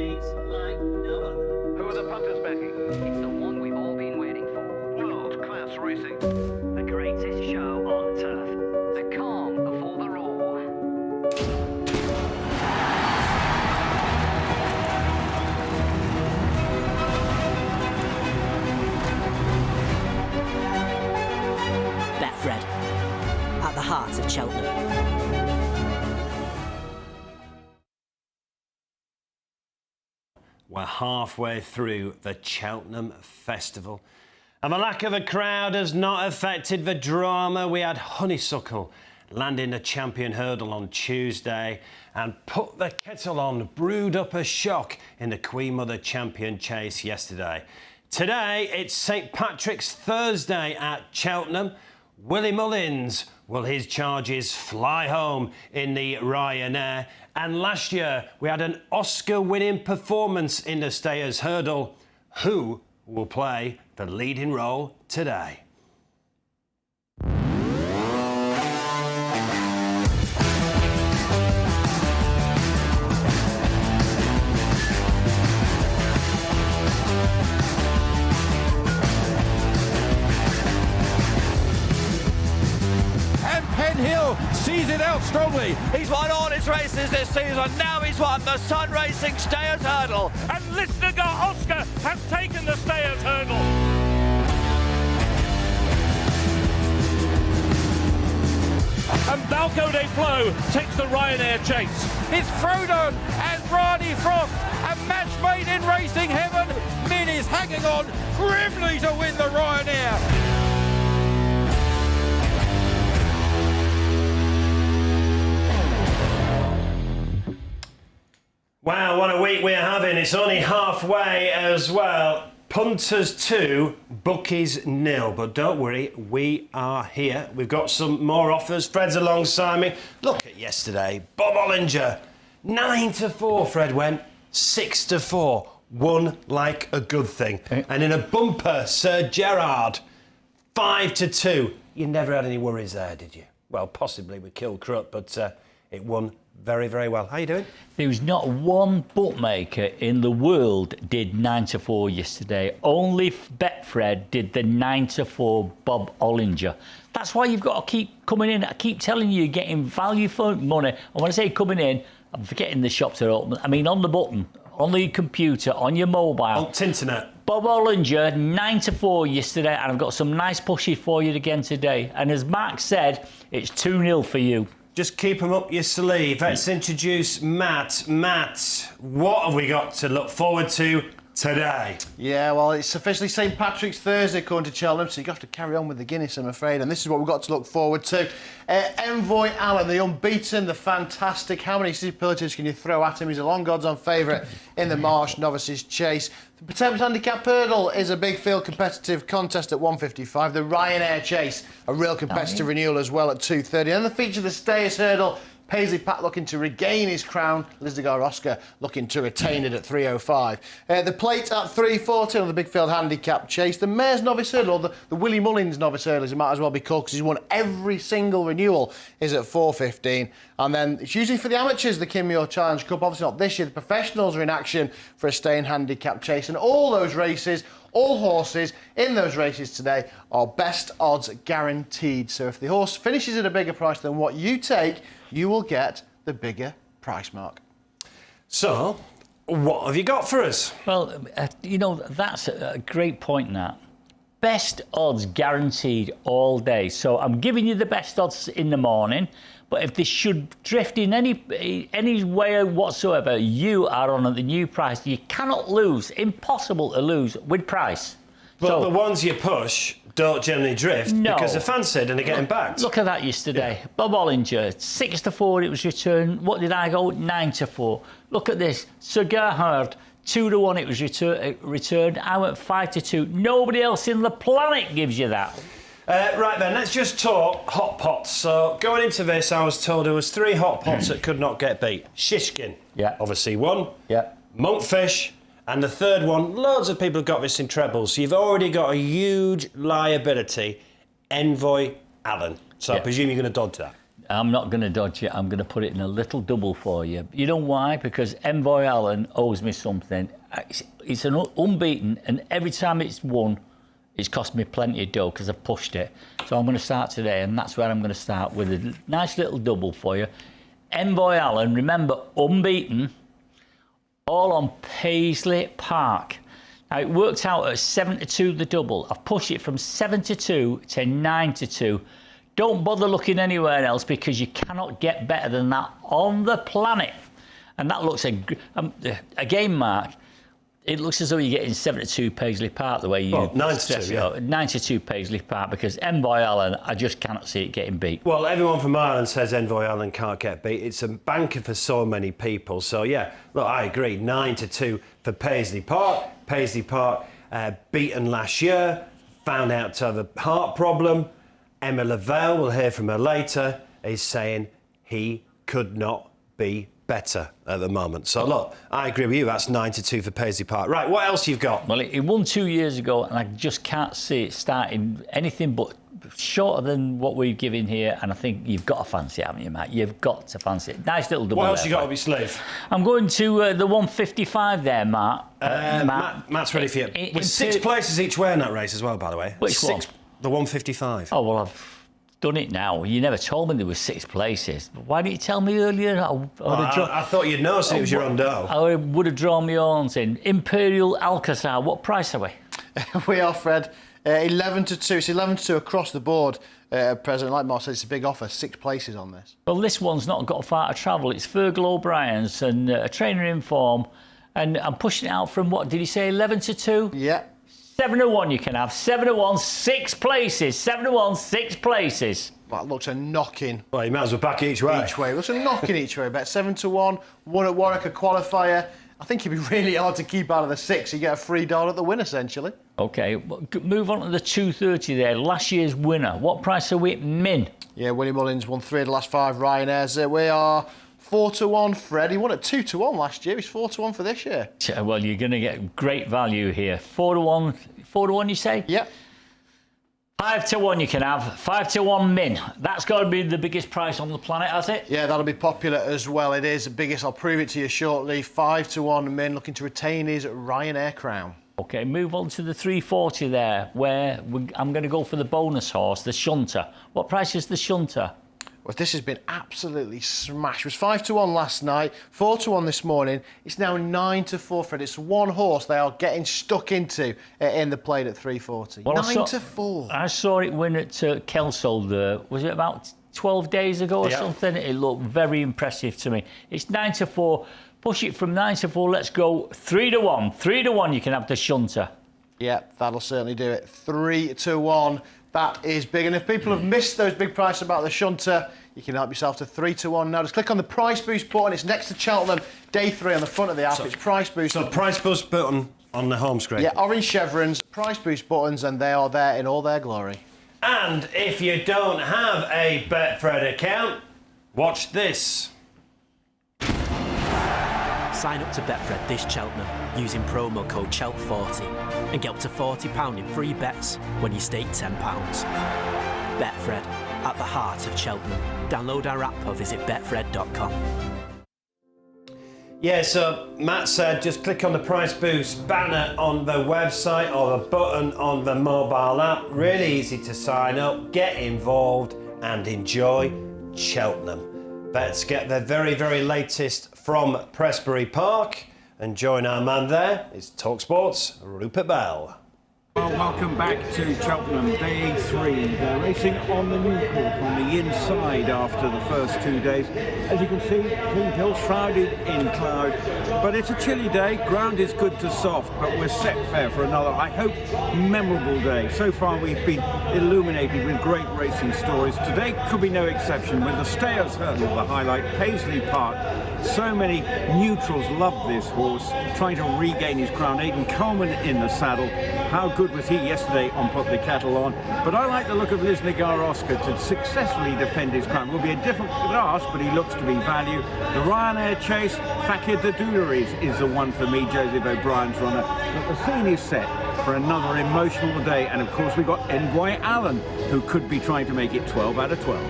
race like no other. Who are the punters backing? It's the one we've all been waiting for. World-class racing. The greatest show on turf. The calm before the roar. Betfred, at the heart of Cheltenham. We're halfway through the Cheltenham Festival, and the lack of a crowd has not affected the drama. We had Honeysuckle landing the champion hurdle on Tuesday and put the kettle on, brewed up a shock in the Queen Mother Champion Chase yesterday. Today, it's St Patrick's Thursday at Cheltenham. Willie Mullins, will his charges fly home in the Ryanair? And last year, we had an Oscar-winning performance in the Stayers Hurdle. Who will play the leading role today? Sees it out strongly. He's won all his races this season. Now he's won the Sun Racing Stayers Hurdle. And Listener Oscar has taken the Stayers Hurdle. And Balco de Flo takes the Ryanair Chase. It's Frodon and Brady Frost. A match made in racing heaven. Min is hanging on grimly to win the Ryanair. Wow, what a week we're having. It's only halfway as well. Punters 2, bookies 0. But don't worry, we are here. We've got some more offers. Fred's alongside me. Look at yesterday. Bob Ollinger, 9-4. Fred went 6-4. Won like a good thing. And in a bumper, Sir Gerard, 5-2. You never had any worries there, did you? Well, possibly with Kilcruit, but it won very, very well. How you doing? There was not one bookmaker in the world did 9-4 yesterday. Only Betfred did the 9-4 Bob Ollinger. That's why you've got to keep coming in. I keep telling you, you're getting value for money. And when I say coming in, I'm forgetting the shops are open. I mean on the button, on the computer, on your mobile. On internet. Bob Ollinger, 9-4 yesterday, and I've got some nice pushes for you again today. And as Mark said, it's 2-0 for you. Just keep them up your sleeve. Let's introduce Matt. Matt, what have we got to look forward to today? Yeah, well, it's officially St Patrick's Thursday according to Cheltenham, so you have to carry on with the Guinness, I'm afraid, and this is what we've got to look forward to. Envoy Alan, the unbeaten, the fantastic. How many superlatives can you throw at him? He's a long odds-on favourite in the Marsh Novices Chase. The 10% handicap hurdle is a big field competitive contest at 155. The Ryanair Chase, a real competitive renewal as well at 230. And the feature of the Stayers Hurdle, Paisley Pat looking to regain his crown. Lisdegar Oscar looking to retain it at 305. The plate at 340 on the big field handicap chase. The Mayor's Novice Hurdle, or the Willie Mullins Novice Hurdle, as it might as well be called, because he's won every single renewal, is at 415. And then it's usually for the amateurs, the Kinmure Challenge Cup. Obviously not this year. The professionals are in action for a staying handicap chase. And all those races, all horses in those races today are best odds guaranteed. So if the horse finishes at a bigger price than what you take, you will get the bigger price mark. So, what have you got for us? Well, you know, that's a great point, Nat. Best odds guaranteed all day. So I'm giving you the best odds in the morning, but if this should drift in any way whatsoever, you are on at the new price. You cannot lose. Impossible to lose with price. But so, the ones you push don't generally drift because they're fancied and they're getting backed. Look at that yesterday. Yeah. Bob Ollinger, 6-4 it was returned. What did I go? 9-4. Look at this. Sir Gerhard, 2-1 it was returned. I went 5-2. Nobody else in the planet gives you that. Right then, let's just talk hot pots. So going into this, I was told there was 3 hot pots that could not get beat. Shishkin, obviously one. Monkfish, and the third one, loads of people have got this in trebles. So you've already got a huge liability, Envoy Allen. So I presume you're going to dodge that. I'm not going to dodge it. I'm going to put it in a little double for you. You know why? Because Envoy Allen owes me something. It's an unbeaten, and every time it's won, it's cost me plenty of dough because I've pushed it. So I'm going to start today, and that's where I'm going to start with a nice little double for you. Envoy Allen, remember, unbeaten, all on Paisley Park. Now, it worked out at 7-2 the double. I've pushed it from 7-2 to 9-2. Don't bother looking anywhere else because you cannot get better than that on the planet. And that looks again, Mark. It looks as though you're getting 7-2 Paisley Park the way you... Well, 9-2, yeah. 9-2 Paisley Park, because Envoy Allen, I just cannot see it getting beat. Well, everyone from Ireland says Envoy Allen can't get beat. It's a banker for so many people. So, yeah, look, I agree. 9-2 for Paisley Park. Paisley Park beaten last year, found out to have a heart problem. Emma Lavelle, we'll hear from her later, is saying he could not be better at the moment. So, look, I agree with you. That's 9-2 for Paisley Park. Right, what else you've got? Well, it won 2 years ago, and I just can't see it starting anything but shorter than what we've given here, and I think you've got to fancy it, haven't you, Matt? You've got to fancy it. Nice little double. What else you got up your sleeve? I'm going to the 155 there, Matt. Matt's ready for you. With 6 places each way in that race as well, by the way. Which one? The 155. Oh, well, I've done it now. You never told me there was 6 places. Why didn't you tell me earlier? I thght you'd know, so it was your own dough. I would have drawn my horns in. Imperial Alcazar, what price are we? We are, Fred. 11-2. It's 11-2 across the board. President, like Mark said, it's a big offer. 6 places on this. Well, this one's not got far to travel. It's Fergal O'Brien's and a trainer in form. And I'm pushing it out from, what, did he say 11-2? Yeah. 7-1 you can have. 7-1, 6 places. 7-1, 6 places. That looks a knocking. Well, you might as well back each way. Each way. It looks a knocking each way. Bet 7-1. One at Warwick, a qualifier. I think it'd be really hard to keep out of the 6. You get a $3 at the win, essentially. OK, move on to the 230 there. Last year's winner. What price are we at min? Yeah, Willie Mullins won 3 of the last 5 Ryanair's. We are 4-1. Fred, he won at 2-1 last year. He's 4-1 for this year. Well, you're going to get great value here. 4-1. 4-1, you say? Yep. 5-1 you can have. 5-1 min. That's got to be the biggest price on the planet, has it? Yeah, that'll be popular as well. It is the biggest. I'll prove it to you shortly. 5-1 min, looking to retain his Ryanair crown. OK, move on to the 340 there, where I'm going to go for the bonus horse, the Shunter. What price is the Shunter? Well, this has been absolutely smashed. It was 5-1 last night, 4-1 this morning. It's now 9-4, Fred. It's one horse they are getting stuck into in the plate at 340. Well, 9-4. I saw it win at Kelso. Was it about 12 days ago or something? It looked very impressive to me. It's 9-4. Push it from 9-4. Let's go 3-1. 3-1. You can have the Shunter. Yeah, that'll certainly do it. 3-1. That is big. And if people have missed those big prices about the Shunter, you can help yourself to 3-1 now. Just click on the Price Boost button. It's next to Cheltenham. Day 3 on the front of the app. It's Price Boost. So Price Boost button on the home screen. Yeah, orange chevrons, Price Boost buttons, and they are there in all their glory. And if you don't have a Betfred account, watch this. Sign up to Betfred this Cheltenham using promo code CHELT40 and get up to £40 in free bets when you stake £10. Betfred, at the heart of Cheltenham. Download our app or visit betfred.com. Yeah, so Matt said just click on the Price Boost banner on the website or the button on the mobile app. Really easy to sign up, get involved and enjoy Cheltenham. Let's get the very, very latest from Prestbury Park and join our man there. It's TalkSport's Rupert Bell. Well, welcome back to Cheltenham, day 3. They're racing on the new course on the inside after the first 2 days. As you can see, Clean Hill shrouded in cloud. But it's a chilly day, ground is good to soft, but we're set fair for another, I hope, memorable day. So far we've been illuminated with great racing stories. Today could be no exception, with the Stayers Hurdle the highlight, Paisley Park. So many neutrals love this horse, trying to regain his crown. Aidan Coleman in the saddle. How good was he yesterday on Put the Kettle On? But I like the look of Lisnagar Oscar to successfully defend his crown. Will be a difficult task, but he looks to be value. The Ryanair Chase, Fakir Dadouleries is the one for me, Joseph O'Brien's runner. But the scene is set for another emotional day. And of course we've got Envoy Allen, who could be trying to make it 12 out of 12.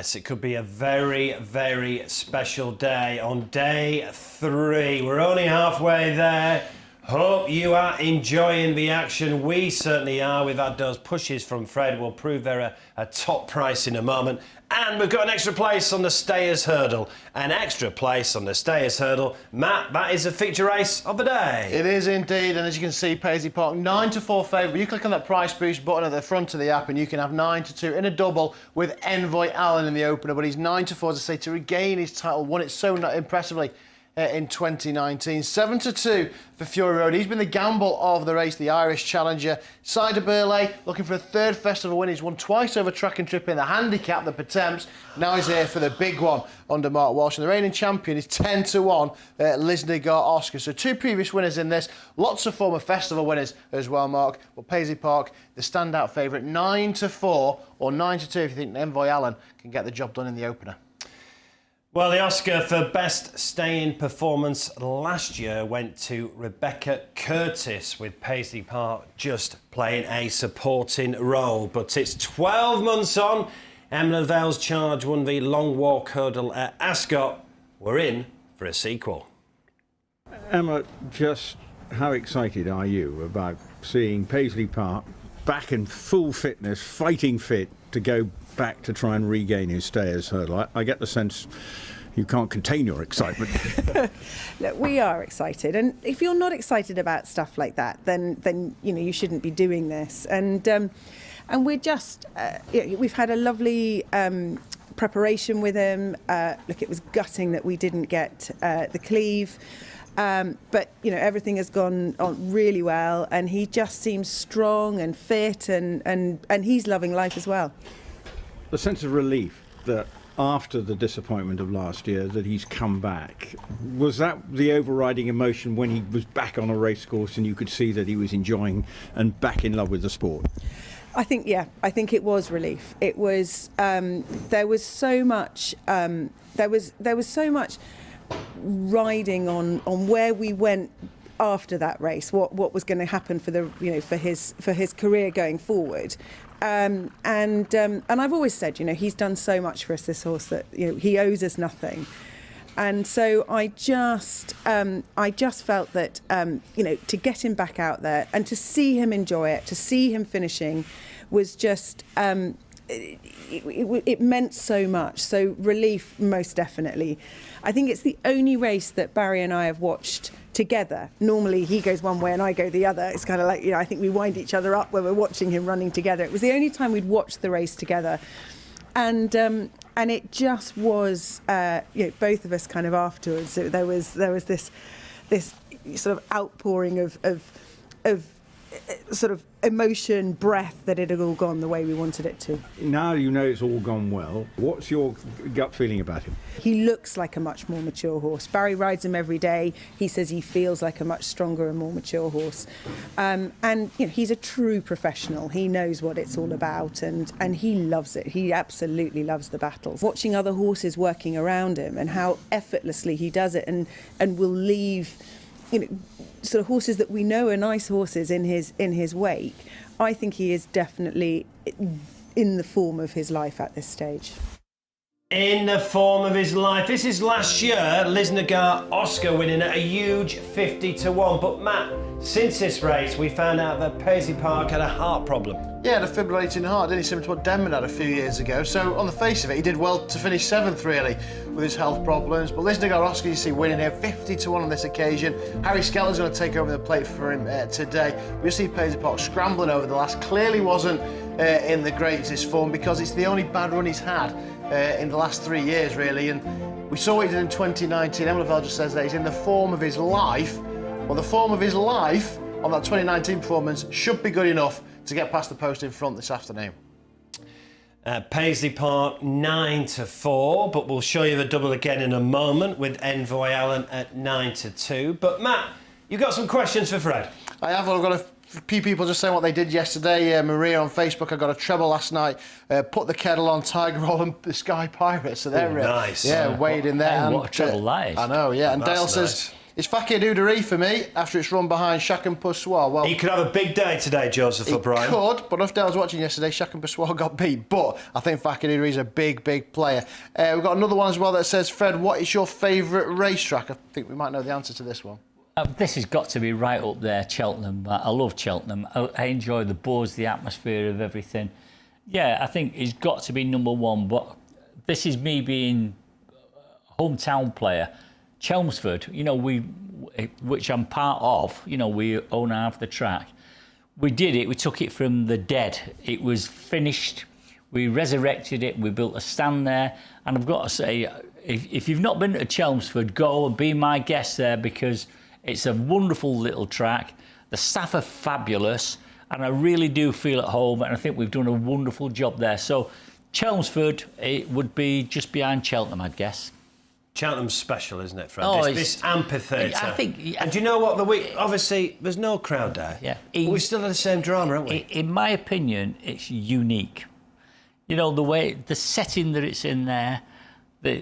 Yes, it could be a very, very special day on day 3. We're only halfway there. Hope you are enjoying the action. We certainly are. We've had those pushes from Fred. We'll prove they're a top price in a moment. And we've got an extra place on the Stayers Hurdle. An extra place on the Stayers Hurdle. Matt, that is the feature race of the day. It is indeed, and as you can see, Paisley Park 9-4 favourite. You click on that price boost button at the front of the app and you can have 9-2 in a double with Envoy Allen in the opener. But he's 9-4, as I say, to regain his title. Won it so impressively in 2019. 7-2 for Fury Road. He's been the gamble of the race, the Irish challenger. Cider Burley looking for a 3rd festival win. He's won twice over track and trip in the handicap, the Pertemps. Now he's here for the big one under Mark Walsh. And the reigning champion is 10-1, Lisnagar Oscar. So 2 previous winners in this. Lots of former festival winners as well, Mark. But Paisley Park, the standout favourite, 9-4 or 9-2 if you think Envoy Allen can get the job done in the opener. Well, the Oscar for Best Stay-In Performance last year went to Rebecca Curtis, with Paisley Park just playing a supporting role. But it's 12 months on. Emma Lavelle's charge won the long walk hurdle at Ascot. We're in for a sequel. Emma, just how excited are you about seeing Paisley Park back in full fitness, fighting fit to go back to try and regain his Stayers Hurdle? I get the sense you can't contain your excitement. Look, we are excited, and if you're not excited about stuff like that, then you know you shouldn't be doing this. And we're just we've had a lovely preparation with him. Look, it was gutting that we didn't get the cleave. But you know, everything has gone on really well, and he just seems strong and fit, and he's loving life as well. The sense of relief that after the disappointment of last year that he's come back, was that the overriding emotion when he was back on a racecourse and you could see that he was enjoying and back in love with the sport? I think it was relief. It was there was so much riding on where we went after that race, what was going to happen for his career going forward. And I've always said, you know, he's done so much for us, this horse, that you know he owes us nothing. And so I just felt that you know, to get him back out there and to see him enjoy it, to see him finishing, was just it meant so much. So relief, most definitely. I think it's the only race that Barry and I have watched together. Normally he goes one way and I go the other. It's kind of like, you know, I think we wind each other up when we're watching him running together. It was the only time we'd watched the race together, and it just was you know, both of us kind of afterwards. So there was this sort of outpouring of sort of emotion, breath, that it had all gone the way we wanted it to. Now you know it's all gone well. What's your gut feeling about him? He looks like a much more mature horse. Barry rides him every day. He says he feels like a much stronger and more mature horse. And you know, he's a true professional. He knows what it's all about, and he loves it. He absolutely loves the battles. Watching other horses working around him and how effortlessly he does it, and will leave, you know, sort of horses that we know are nice horses in his wake. I think he is definitely in the form of his life at this stage. In the form of his life. This is last year, Lisnagar Oscar winning at a huge 50-1. But Matt, since this race, we found out that Paisley Park had a heart problem. Yeah, a defibrillating heart, didn't he? Similar to what Denman had a few years ago. So on the face of it, he did well to finish 7th, really, with his health problems. But Lisnagar Oscar, you see, winning here 50-1 on this occasion. Harry Skelton's going to take over the plate for him today. We see Paisley Park scrambling over the last. Clearly wasn't in the greatest form, because it's the only bad run he's had in the last 3 years, really. And we saw what he did in 2019. Emma Lavelle just says that he's in the form of his life. Well, the form of his life on that 2019 performance should be good enough to get past the post in front this afternoon. Paisley Park 9-4, but we'll show you the double again in a moment with Envoy Allen at 9-2. But Matt, you've got some questions for Fred. I have. I've got a few people just saying what they did yesterday. Maria on Facebook, I got a treble last night. Put the kettle on, Tiger Roll and the Sky Pirates. So they're nice. Yeah, weighed in there. And what a treble that is. I know, yeah. And Dale says It's Fakir Doodaree for me after it's run behind Chacun Pour Soi. Well, He could have a big day today, Joseph O'Brien. He could, but after I was watching yesterday, Chacun Pour Soi got beat. But I think Fakir Doodaree's a big player. We've got another one as well that says, Fred, what is your favourite racetrack? I think we might know the answer to this one. This has got to be right up there, Cheltenham. I love Cheltenham. I enjoy the buzz, the atmosphere of everything. Yeah, I think it's got to be number one, but this is me being a hometown player. Chelmsford, you know, which I'm part of, you know, we own half the track. We did it, we took it from the dead. It was finished, we resurrected it, we built a stand there, and I've got to say, if you've not been to Chelmsford, go and be my guest there, because it's a wonderful little track. The staff are fabulous, and I really do feel at home, and I think we've done a wonderful job there. So Chelmsford, it would be just behind Cheltenham, I'd guess. Cheltenham's special, isn't it, Fred? Oh, this amphitheatre. I think. And do you know what? Obviously, there's no crowd there. Yeah. But we still have the same drama, haven't we? In my opinion, it's unique. You know, the setting that it's in there, I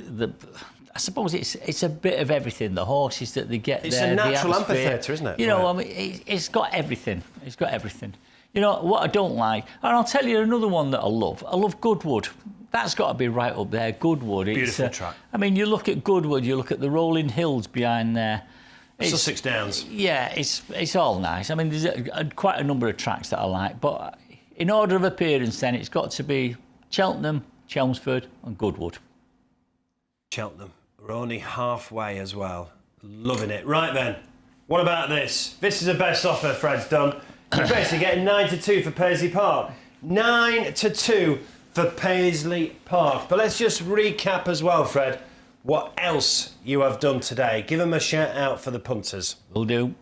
suppose it's a bit of everything. The horses that they get it's there. It's a natural the atmosphere, amphitheatre, isn't it? You know, I mean, it's got everything. It's got everything. You know, what I don't like, and I'll tell you another one that I love. I love Goodwood. That's got to be right up there, Goodwood. Beautiful track. I mean, you look at Goodwood, you look at the rolling hills behind there. Sussex Downs. Yeah, it's all nice. I mean, there's quite a number of tracks that I like, but in order of appearance then, it's got to be Cheltenham, Chelmsford and Goodwood. Cheltenham. We're only halfway as well. Loving it. Right then, what about this? This is the best offer Fred's done. You're basically getting 9-2 for Paisley Park. 9-2 for Paisley Park. But let's just recap as well, Fred, what else you have done today. Give them a shout out for the punters. Will do.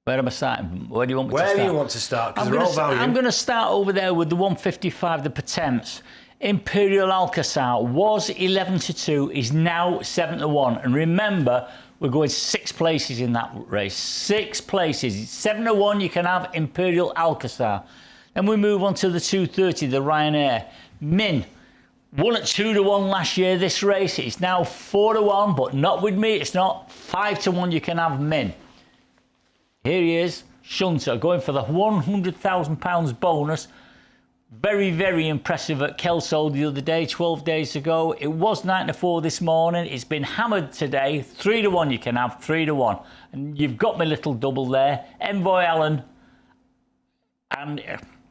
Where am I starting? Where do you want me to start? Where do you want to start? Because they're all value. I'm going to start over there with the 155, the Patents. Imperial Alcazar was 11-2, is now 7-1. And remember, we're going 6 places in that race. 6 places. 7-1, you can have Imperial Alcazar. Then we move on to the 230, the Ryanair. Min won at 2-1 last year, this race. It's now 4-1, but not with me. It's not 5-1, you can have Min. Here he is, Shunter, going for the £100,000 bonus. Very impressive at Kelso the other day, 12 days ago. It was 9-4 this morning. It's been hammered today. 3-1 you can have, 3-1. And you've got my little double there. Envoy Allen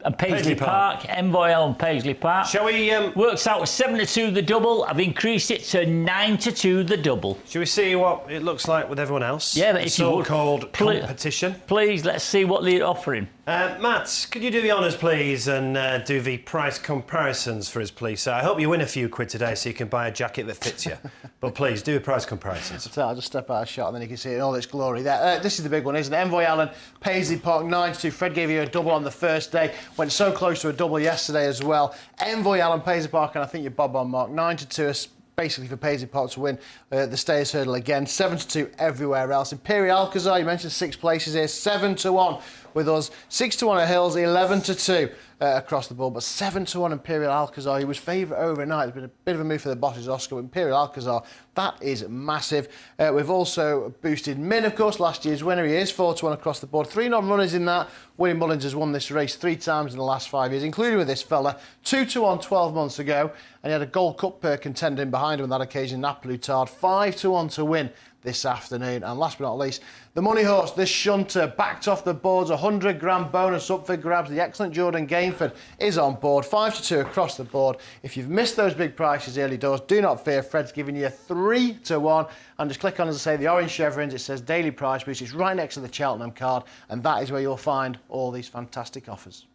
and Paisley Park. Envoy Allen, Paisley Park. Shall we... Works out with 7-2 the double. I've increased it to 9-2 the double. Shall we see what it looks like with everyone else? Yeah, but if you would, so-called competition. Please, let's see what they're offering. Matt, could you do the honours, please, and do the price comparisons for us, please? So I hope you win a few quid today so you can buy a jacket that fits you. But please, do price comparisons. So I'll just step out of shot and then you can see it in all its glory there. This is the big one, isn't it? Envoy Allen, Paisley Park, 9-2. Fred gave you a double on the first day. Went so close to a double yesterday as well. Envoy Allen, Paisley Park, and I think you're bob on mark. 9-2 basically for Paisley Park to win the Stayers Hurdle again. 7-2 everywhere else. Imperial Alcazar, you mentioned 6 places here. 7-1 with us. 6-1 at Hills, 11-2 across the board. But 7-1 Imperial Alcazar, he was favourite overnight. It's been a bit of a move for the bosses, Oscar. But Imperial Alcazar, that is massive. We've also boosted Min, of course, last year's winner. He is 4-1 across the board. 3 non-runners in that. William Mullins has won this race 3 times in the last 5 years, including with this fella. 2-1 12 months ago. And he had a Gold Cup contender in behind him on that occasion, Napolutard. 5-1 to win this afternoon. And last but not least, the money horse, this shunter, backed off the boards, £100,000 bonus up for grabs. The excellent Jordan Gainford is on board, 5-2 across the board. If you've missed those big prices early doors, do not fear. Fred's giving you 3-1. And just click on, as I say, the orange chevrons. It says daily price boost. It's right next to the Cheltenham card, and that is where you'll find all these fantastic offers.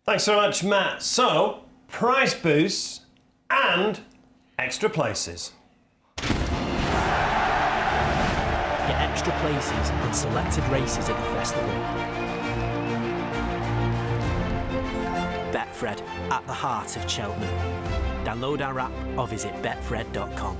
Thanks so much, Matt. So, price boosts and extra places. Get extra places and selected races at the festival. Betfred, at the heart of Cheltenham. Download our app or visit betfred.com.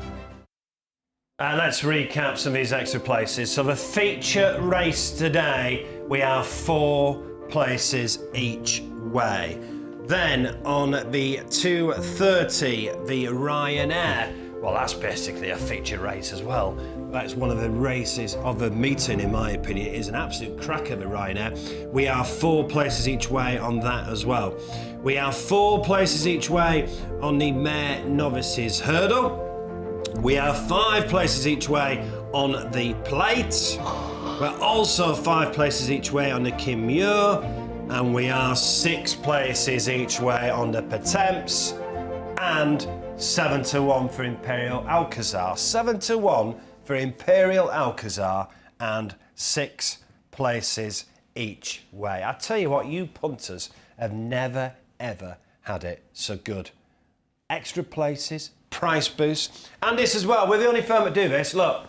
Let's recap some of these extra places. So the feature race today, we have 4 places each way. Then on the 2:30, the Ryanair, Well, that's basically a feature race as well. That's one of the races of the meeting, in my opinion. It is an absolute cracker, the Ryanair. We are 4 places each way on that as well. We are 4 places each way on the Mare Novices Hurdle. We are 5 places each way on the Plate. We're also 5 places each way on the Kim Muir. And we are 6 places each way on the Pertemps. And 7 to 1 for Imperial Alcazar. 7 to 1 for Imperial Alcazar and 6 places each way. I tell you what, you punters have never, ever had it so good. Extra places, price boost, and this as well. We're the only firm that do this. Look,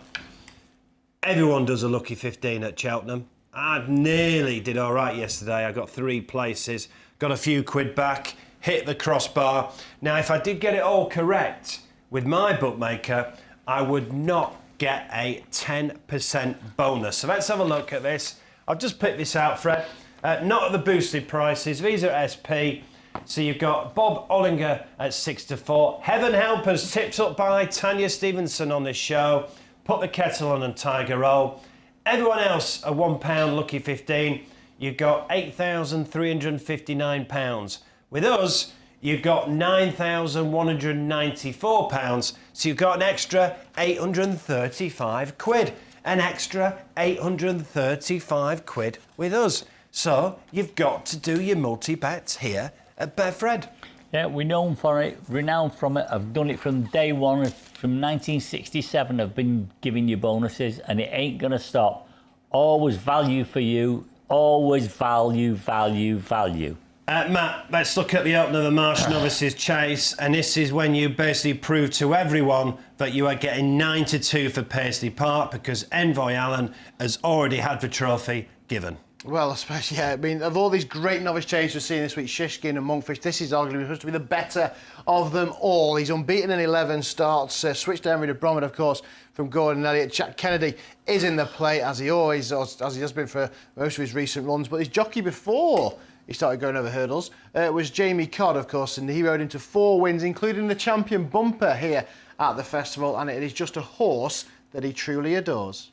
everyone does a lucky 15 at Cheltenham. I nearly did all right yesterday. I got 3 places, got a few quid back, hit the crossbar. Now, if I did get it all correct with my bookmaker, I would not get a 10% bonus. So let's have a look at this. I've just picked this out, Fred. Not at the boosted prices. These are SP. So you've got Bob Ollinger at 6 to 4. Heaven Help Us, tips up by Tanya Stevenson on this show. Put the Kettle On and Tiger Roll. Everyone else, a £1 lucky 15. You've got £8,359. With us, you've got £9,194. So you've got an extra 835 quid. An extra 835 quid with us. So you've got to do your multi-bets here at Betfred. Yeah, we're known for it, renowned from it. I've done it from day one, from 1967. I've been giving you bonuses, and it ain't going to stop. Always value for you, always value, value, value. Matt, let's look at the opening of the Marsh Novices Chase, and this is when you basically prove to everyone that you are getting 9 to 2 for Paisley Park, because Envoy Allen has already had the trophy given. Well, especially, yeah, I mean, of all these great novice chases we're seeing this week, Shishkin and Monkfish, this is arguably supposed to be the better of them all. He's unbeaten in 11 starts, switched to Henry de Bromhead, of course, from Gordon Elliott. Jack Kennedy is in the plate, as he always, as he has been for most of his recent runs, but his jockey before he started going over hurdles was Jamie Codd, of course, and he rode into 4 wins, including the champion bumper here at the festival, and it is just a horse that he truly adores.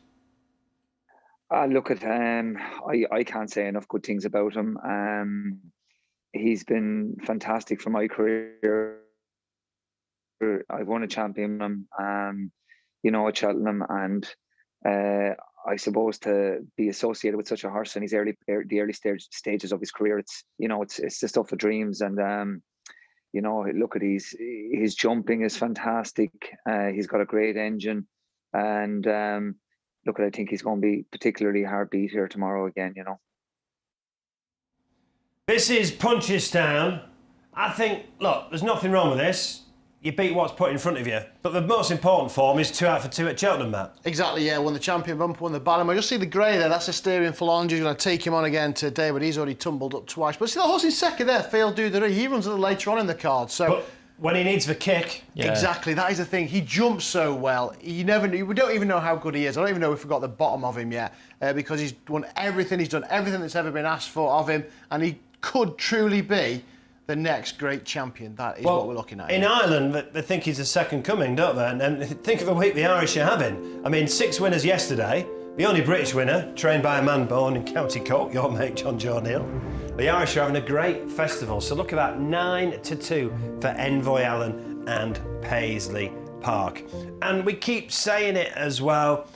Look at I can't say enough good things about him. He's been fantastic for my career. I've won a champion, you know, at Cheltenham, and I suppose to be associated with such a horse in his the early stages of his career, it's, you know, it's the stuff of dreams. And you know, look at his jumping is fantastic. He's got a great engine, and look, I think he's going to be particularly hard beat here tomorrow again, you know. This is Punchestown. I think, look, there's nothing wrong with this. You beat what's put in front of you. But the most important form is 2 out for 2 at Cheltenham, Matt. Exactly, yeah. Won the champion bumper, won the Ballamore. You'll see the grey there. That's Asterion Phalange. He's going to take him on again today, but he's already tumbled up twice. But see that horse in second there, Fail Duderie. He runs a little later on in the card, so... But when he needs the kick. Yeah. Exactly, that is the thing. He jumps so well. We don't even know how good he is. I don't even know if we've got the bottom of him yet, because he's won everything. He's done everything that's ever been asked for of him, and he could truly be the next great champion. That is what we're looking at. In Ireland, they think he's the second coming, don't they? And think of the week the Irish are having. I mean, 6 winners yesterday. The only British winner, trained by a man born in County Cork, your mate John O'Neill. The Irish are having a great festival, so look at that, 9 to 2 for Envoy Allen and Paisley Park. And we keep saying it as well,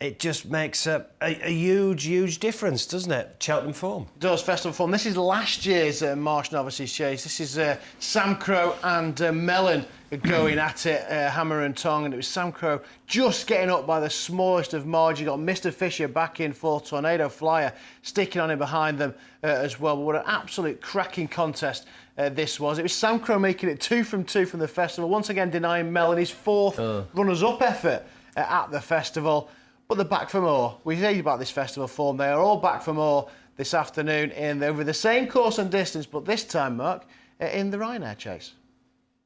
it just makes a huge, huge difference, doesn't it? Cheltenham form. It does, festival form. This is last year's Marsh Novices Chase. This is Sam Crow and Mellon going at it, hammer and tongue, and it was Sam Crow just getting up by the smallest of margin. Got Mr. Fisher back in for Tornado Flyer, sticking on him behind them as well. But what an absolute cracking contest this was. It was Sam Crow making it 2 from 2 from the festival, once again denying Mellon his 4th runners-up effort at the festival. But they're back for more. We say about this festival form, they are all back for more this afternoon over the same course and distance, but this time, Mark, in the Ryanair Chase.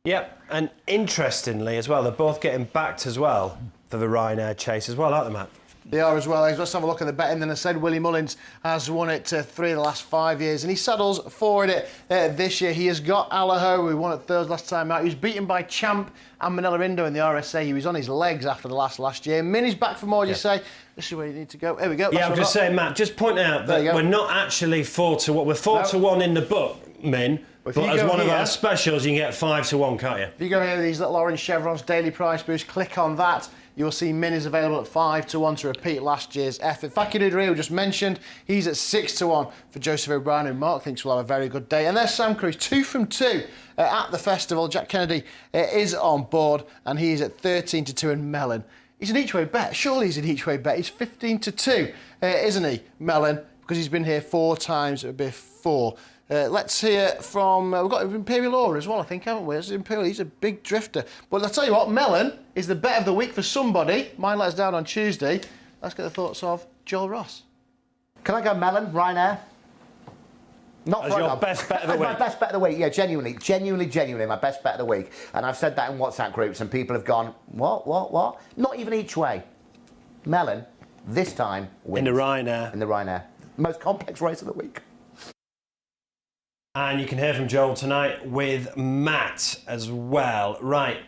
Yep, and interestingly as well, they're both getting backed as well for the Ryanair Chase as well, aren't they, Matt? They are as well. Let's have a look at the betting. Then I said Willie Mullins has won it 3 of the last 5 years, and he saddles forward it this year. He has got Allaho, who won at Thurs last time out. He was beaten by Champ and Manila Indo in the RSA. He was on his legs after the last year. Minnie's back for more, you say? This is where you need to go. Here we go. Yeah, I'm just saying, Matt, just point out that we're not actually 4 to 1. We're 4 to 1 in the book, Min. But as one of our specials, you can get 5 to 1, can't you? If you go here with these little orange chevrons, daily price boost, click on that. You'll see Min is available at 5 to 1 to repeat last year's effort. Fakir just mentioned, he's at 6 to 1 for Joseph O'Brien, who Mark thinks will have a very good day. And there's Sam Cruz, 2 from 2 at the festival. Jack Kennedy is on board, and he is at 13 to 2 in Mellon. He's an each-way bet. Surely he's an each-way bet. He's 15 to 2, isn't he, Mellon? Because he's been here 4 times before. Let's hear from... we've got Imperial Aura as well, I think, haven't we? He's a big drifter. But I'll tell you what, Mellon is the bet of the week for somebody. Mine let us down on Tuesday. Let's get the thoughts of Joel Ross. Can I go Mellon, Ryanair? Not as your best bet of the week. My best bet of the week, yeah, genuinely, my best bet of the week. And I've said that in WhatsApp groups, and people have gone, what? Not even each way. Mellon, this time, wins. In the Ryanair. In the Ryanair. Most complex race of the week. And you can hear from Joel tonight with Matt as well. Right,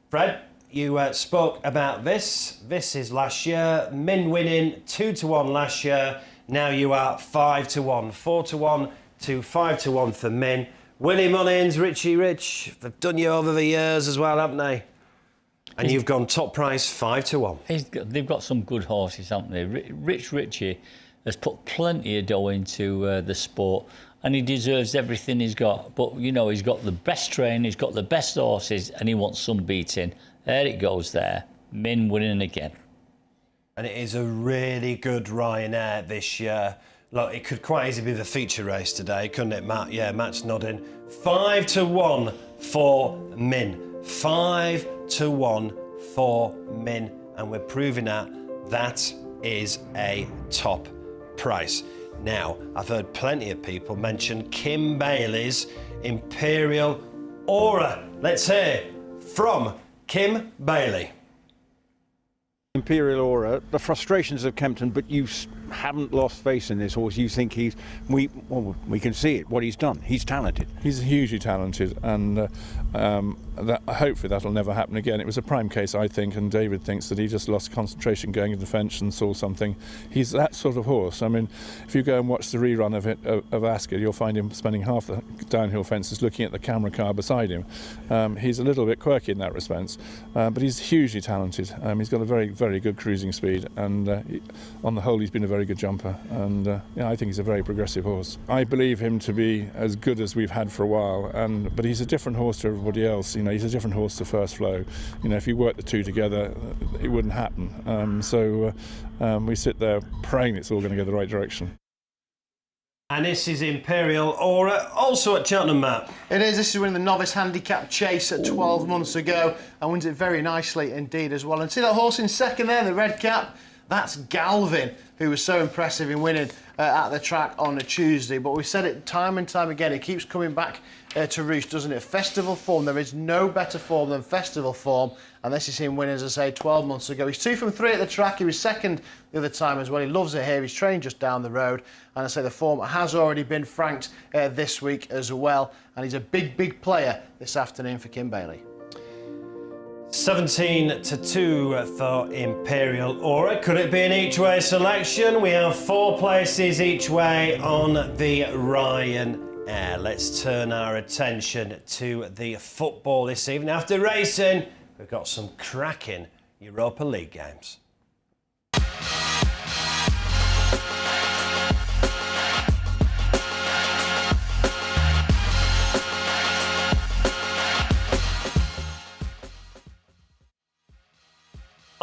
Fred, you spoke about this. This is last year. Min winning 2 to 1 last year. Now you are 5 to 1. 4 to 1 to 5 to 1 for Min. Willie Mullins, Richie Rich, they've done you over the years as well, haven't they? And you've gone top price 5 to 1. They've got some good horses, haven't they? Richie has put plenty of dough into the sport, and he deserves everything he's got. But, you know, he's got the best train, he's got the best horses, and he wants some beating. There it goes there. Min winning again. And it is a really good Ryanair this year. Look, it could quite easily be the feature race today, couldn't it, Matt? Yeah, Matt's nodding. 5 to 1 for Min. 5 to 1 for Min. And we're proving that is a top price. Now, I've heard plenty of people mention Kim Bailey's Imperial Aura. Let's hear from Kim Bailey. Imperial Aura, the frustrations of Kempton, but you haven't lost faith in this horse. You think we can see it, what he's done. He's talented. He's hugely talented, and hopefully that'll never happen again. It was a prime case, I think, and David thinks that he just lost concentration going into the fence and saw something. He's that sort of horse. I mean, if you go and watch the rerun of Ascot, you'll find him spending half the downhill fences looking at the camera car beside him. He's a little bit quirky in that respect, but he's hugely talented. He's got a very, very good cruising speed, and on the whole, he's been a very good jumper, and I think he's a very progressive horse. I believe him to be as good as we've had for a while, but he's a different horse to everybody else. You know, he's a different horse to First Flow. You know, if you work the two together, it wouldn't happen. So we sit there praying it's all going to go the right direction. And this is Imperial Aura, also at Cheltenham, Matt. It is. This is winning the Novice Handicap Chase at 12 months ago, and wins it very nicely indeed as well. And see that horse in second there, the red cap? That's Galvin, who was so impressive in winning at the track on a Tuesday. But we've said it time and time again, it keeps coming back to roost, doesn't it? Festival form, there is no better form than festival form. And this is him winning, as I say, 12 months ago. He's 2 from 3 at the track. He was second the other time as well. He loves it here. He's trained just down the road. And I say the form has already been franked this week as well. And he's a big, big player this afternoon for Kim Bailey. 17 to 2 for Imperial Aura. Could it be an each-way selection? We have 4 places each way on the Ryanair. Let's turn our attention to the football this evening. After racing, we've got some cracking Europa League games.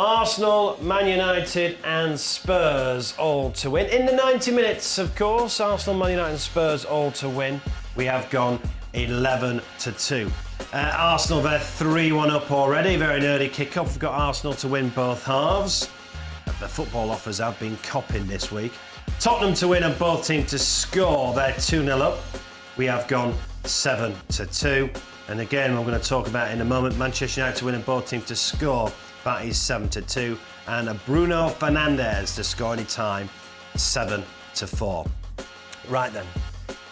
Arsenal, Man United and Spurs all to win. In the 90 minutes, of course, Arsenal, Man United and Spurs all to win. We have gone 11 to 2. Arsenal, they're 3-1 up already. Very early kick-off. We've got Arsenal to win both halves. The football offers have been copping this week. Tottenham to win and both teams to score. They're 2-0 up. We have gone 7 to 2. And again, we're going to talk about in a moment, Manchester United to win and both teams to score. That is 7-2. And a Bruno Fernandes to score any time, 7-4. Right then,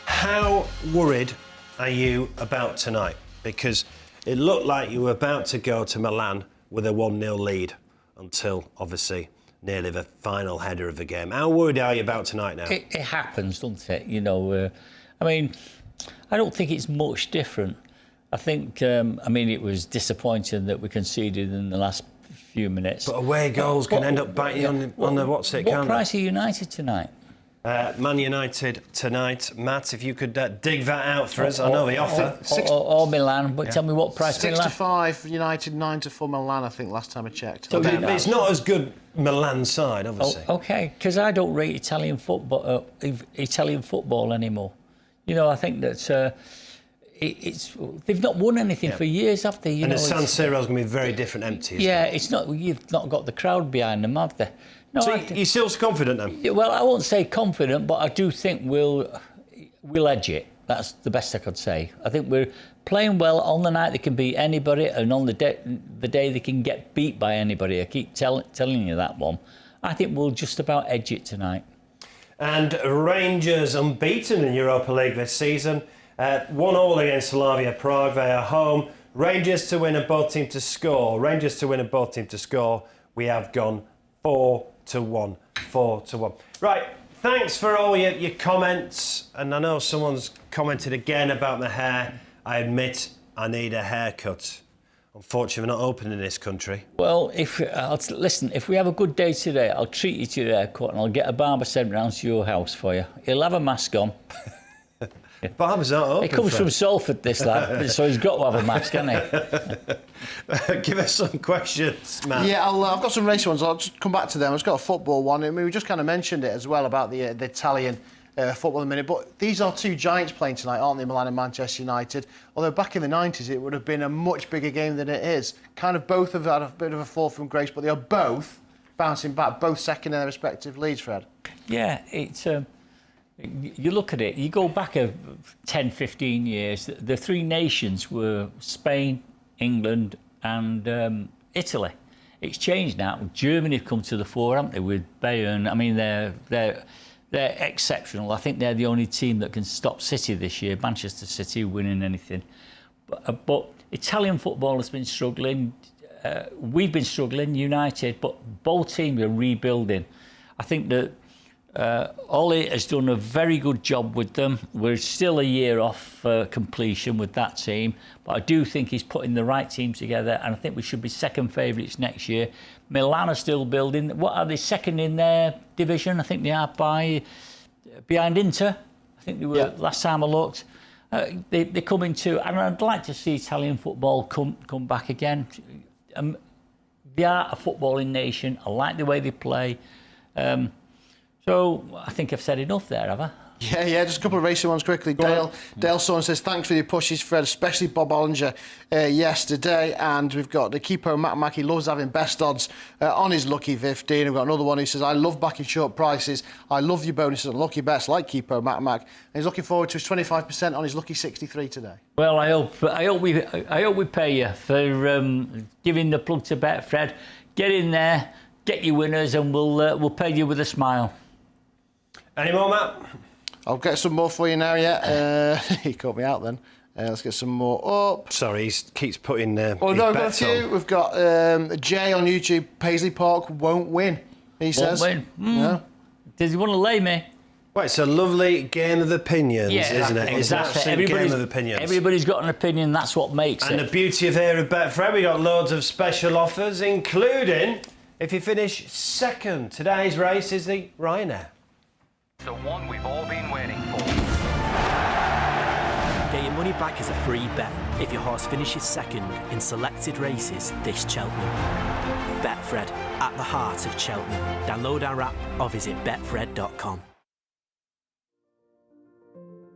how worried are you about tonight? Because it looked like you were about to go to Milan with a 1-0 lead until, obviously, nearly the final header of the game. How worried are you about tonight now? It happens, doesn't it? You know, I mean, I don't think it's much different. I think, I mean, it was disappointing that we conceded in the last few minutes. But away goals can end up biting you on the what's it, can't What price are United tonight? Man United tonight. Matt, if you could dig that out for us. I know the offer. Or Milan, but tell me what price Milan. 6-5 United, 9-4 Milan, I think, last time I checked. So it's not as good Milan side, obviously. Okay, because I don't rate Italian football anymore. You know, I think that they've not won anything for years, have they? And the San Siro's going to be very different empty. It's not. You've not got the crowd behind them, have they? No, so you're still confident then? Well, I won't say confident, but I do think we'll edge it. That's the best I could say. I think we're playing well on the night they can beat anybody, and on the day they can get beat by anybody. I keep telling you that one. I think we'll just about edge it tonight. And Rangers unbeaten in Europa League this season. 1-1 against Slavia Prague. They are home. Rangers to win and both teams to score. We have gone 4-1. Right, thanks for all your comments. And I know someone's commented again about my hair. I admit I need a haircut. Unfortunately, we're not open in this country. Well, if we have a good day today, I'll treat you to your haircut and I'll get a barber sent round to your house for you. He'll have a mask on. Barber's not open. He comes from Salford, this lad, so he's got to have a mask, hasn't he? Give us some questions, Matt. Yeah, I've got some racing ones. I'll just come back to them. I've just got a football one. I mean, we just kind of mentioned it as well about the Italian football in a minute. But these are two giants playing tonight, aren't they, Milan and Manchester United? Although back in the 90s, it would have been a much bigger game than it is. Kind of both have had a bit of a fall from grace, but they are both bouncing back, both second in their respective leads, Fred. Yeah, it's... You look at it, you go back 10, 15 years, the three nations were Spain, England and Italy. It's changed now. Germany have come to the fore, haven't they, with Bayern. I mean, they're exceptional. I think they're the only team that can stop City this year, Manchester City, winning anything. But Italian football has been struggling. We've been struggling, United, but both teams are rebuilding. I think that Ollie has done a very good job with them. We're still a year off completion with that team, but I do think he's putting the right team together, and I think we should be second favourites next year. Milan are still building. What are they, second in their division? I think they are behind Inter. I think they were last time I looked. They're coming to, and I'd like to see Italian football come back again. They are a footballing nation. I like the way they play. So I think I've said enough there, have I? Yeah, just a couple of racing ones quickly. Dale Soren says, thanks for your pushes, Fred, especially Bob Ollinger yesterday. And we've got the Keepo Mac. He loves having best odds on his Lucky 15. We've got another one who says, I love backing short prices. I love your bonuses on Lucky Bets like Keepo Mac. And he's looking forward to his 25% on his Lucky 63 today. Well, I hope we pay you for giving the plug to Betfred. Get in there, get your winners, and we'll pay you with a smile. Any more, Matt? I'll get some more for you now, yeah. He caught me out then. Let's get some more up. Sorry, he keeps putting well, no, we've got a few. We've got Jay on YouTube. Paisley Park won't win, he says. Won't win? No. Does he want to lay me? Well, it's a lovely game of opinions, isn't it? It's an absolute game of opinions. Everybody's got an opinion, that's what makes it. And the beauty of here at Betfred, we got loads of special offers, including if you finish second. Today's race is the Ryanair. The one we've all been waiting for. Get your money back as a free bet if your horse finishes second in selected races this Cheltenham. Betfred, at the heart of Cheltenham. Download our app or visit betfred.com.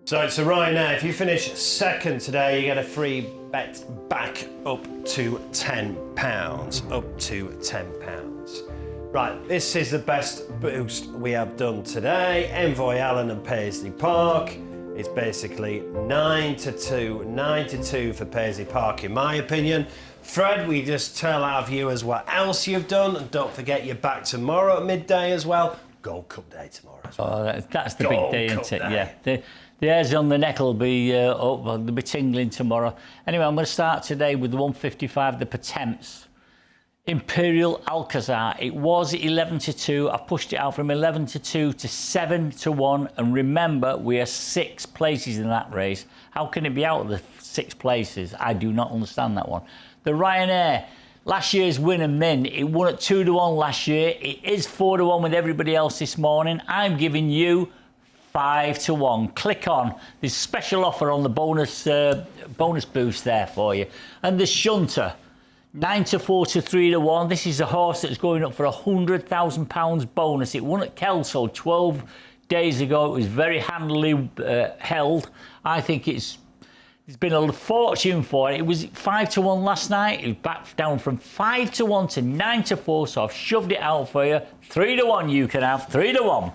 So it's a Ryanair. If you finish second today, you get a free bet back up to £10. Up to £10. Right, this is the best boost we have done today. Envoy, Allen and Paisley Park It's basically 9-2, 9-2 for Paisley Park, in my opinion. Fred, we just tell our viewers what else you've done, and don't forget you're back tomorrow at midday as well. Gold Cup Day tomorrow as well. Oh, that's the big day, isn't it? Yeah. The hairs on the neck will be up, they'll be tingling tomorrow. Anyway, I'm going to start today with the 155, the Patents. Imperial Alcazar. It was 11-2. I've pushed it out from 11-2 to 7-1. And remember, we are 6 places in that race. How can it be out of the 6 places? I do not understand that one. The Ryanair, last year's winner, Min, it won at 2-1 last year. It is 4-1 with everybody else this morning. I'm giving you 5-1. Click on. There's special offer on the bonus boost there for you. And the Shunter, 9-4 to 3-1. This is a horse that's going up for £100,000 bonus. It won at Kelso 12 days ago. It was very handily held. I think it's been a fortune for it. It was 5-1 last night. It was back down from 5-1 to 9-4. So I've shoved it out for you. 3-1 you can have. 3-1.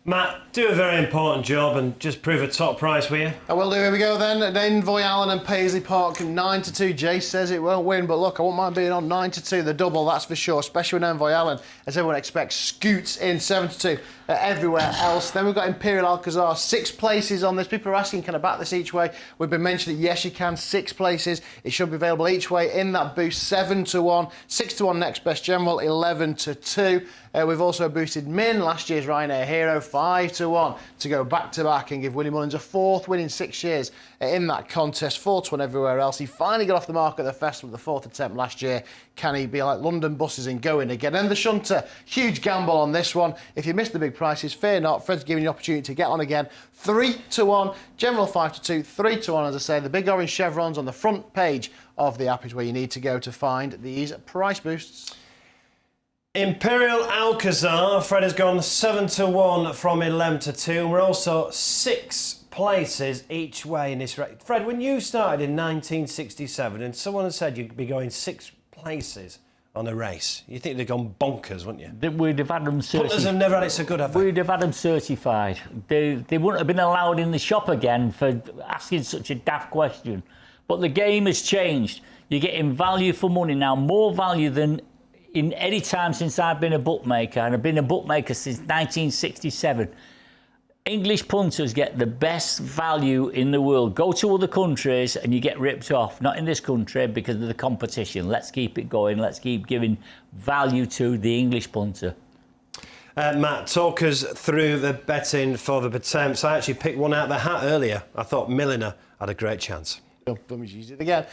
Matt, do a very important job and just prove a top price, will you? I will do. Here we go then. Envoy, Allen and Paisley Park, 9-2. Jace says it won't win, but look, I won't mind being on 9-2, the double, that's for sure, especially with Envoy Allen, as everyone expects, scoots in 7-2 everywhere else. Then we've got Imperial Alcazar, 6 places on this. People are asking, can I back this each way? We've been mentioning, yes, you can, 6 places. It should be available each way in that boost, 7-1, 6-1 next best general, 11-2. We've also boosted Min, last year's Ryanair hero, 5-1 to go back-to-back and give Willie Mullins a 4th win in 6 years in that contest, 4-1 everywhere else. He finally got off the mark at the festival, the 4th attempt last year. Can he be like London buses and going again? And the Shunter, huge gamble on this one. If you missed the big prices, fear not. Fred's giving you the opportunity to get on again. 3-1, general 5-2, 3-1, as I say. The big orange chevrons on the front page of the app is where you need to go to find these price boosts. Imperial Alcazar, Fred has gone 7-1 from 11-2, and we're also 6 places each way in this race. Fred, when you started in 1967 and someone had said you'd be going 6 places on a race, you think they'd gone bonkers, wouldn't you? We'd have had them certified. Punters have never had it so good, have they? We'd have had them certified. They wouldn't have been allowed in the shop again for asking such a daft question. But the game has changed. You're getting value for money now, more value than in any time since I've been a bookmaker, and I've been a bookmaker since 1967. English punters get the best value in the world. Go to other countries and you get ripped off. Not in this country because of the competition. Let's keep it going. Let's keep giving value to the English punter. Matt, talk us through the betting for the attempts. I actually picked one out of the hat earlier. I thought Milliner had a great chance. Use it again.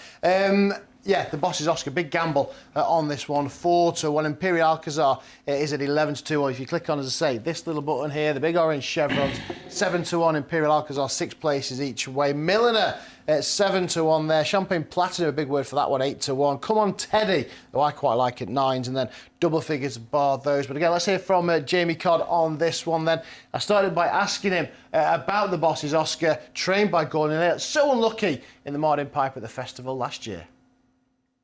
Yeah, the boss's Oscar, big gamble on this one, 4-1. Imperial Alcazar is at 11-2. Or if you click on, as I say, this little button here, the big orange chevrons, 7-1. Imperial Alcazar, 6 places each way. Milliner at 7-1 there. Champagne Platinum, a big word for that one, 8-1. Come on, Teddy, who I quite like at 9s, and then double figures bar those. But again, let's hear from Jamie Codd on this one then. I started by asking him about the boss's Oscar, trained by Gordon Elliott, so unlucky in the Mardin Pipe at the festival last year.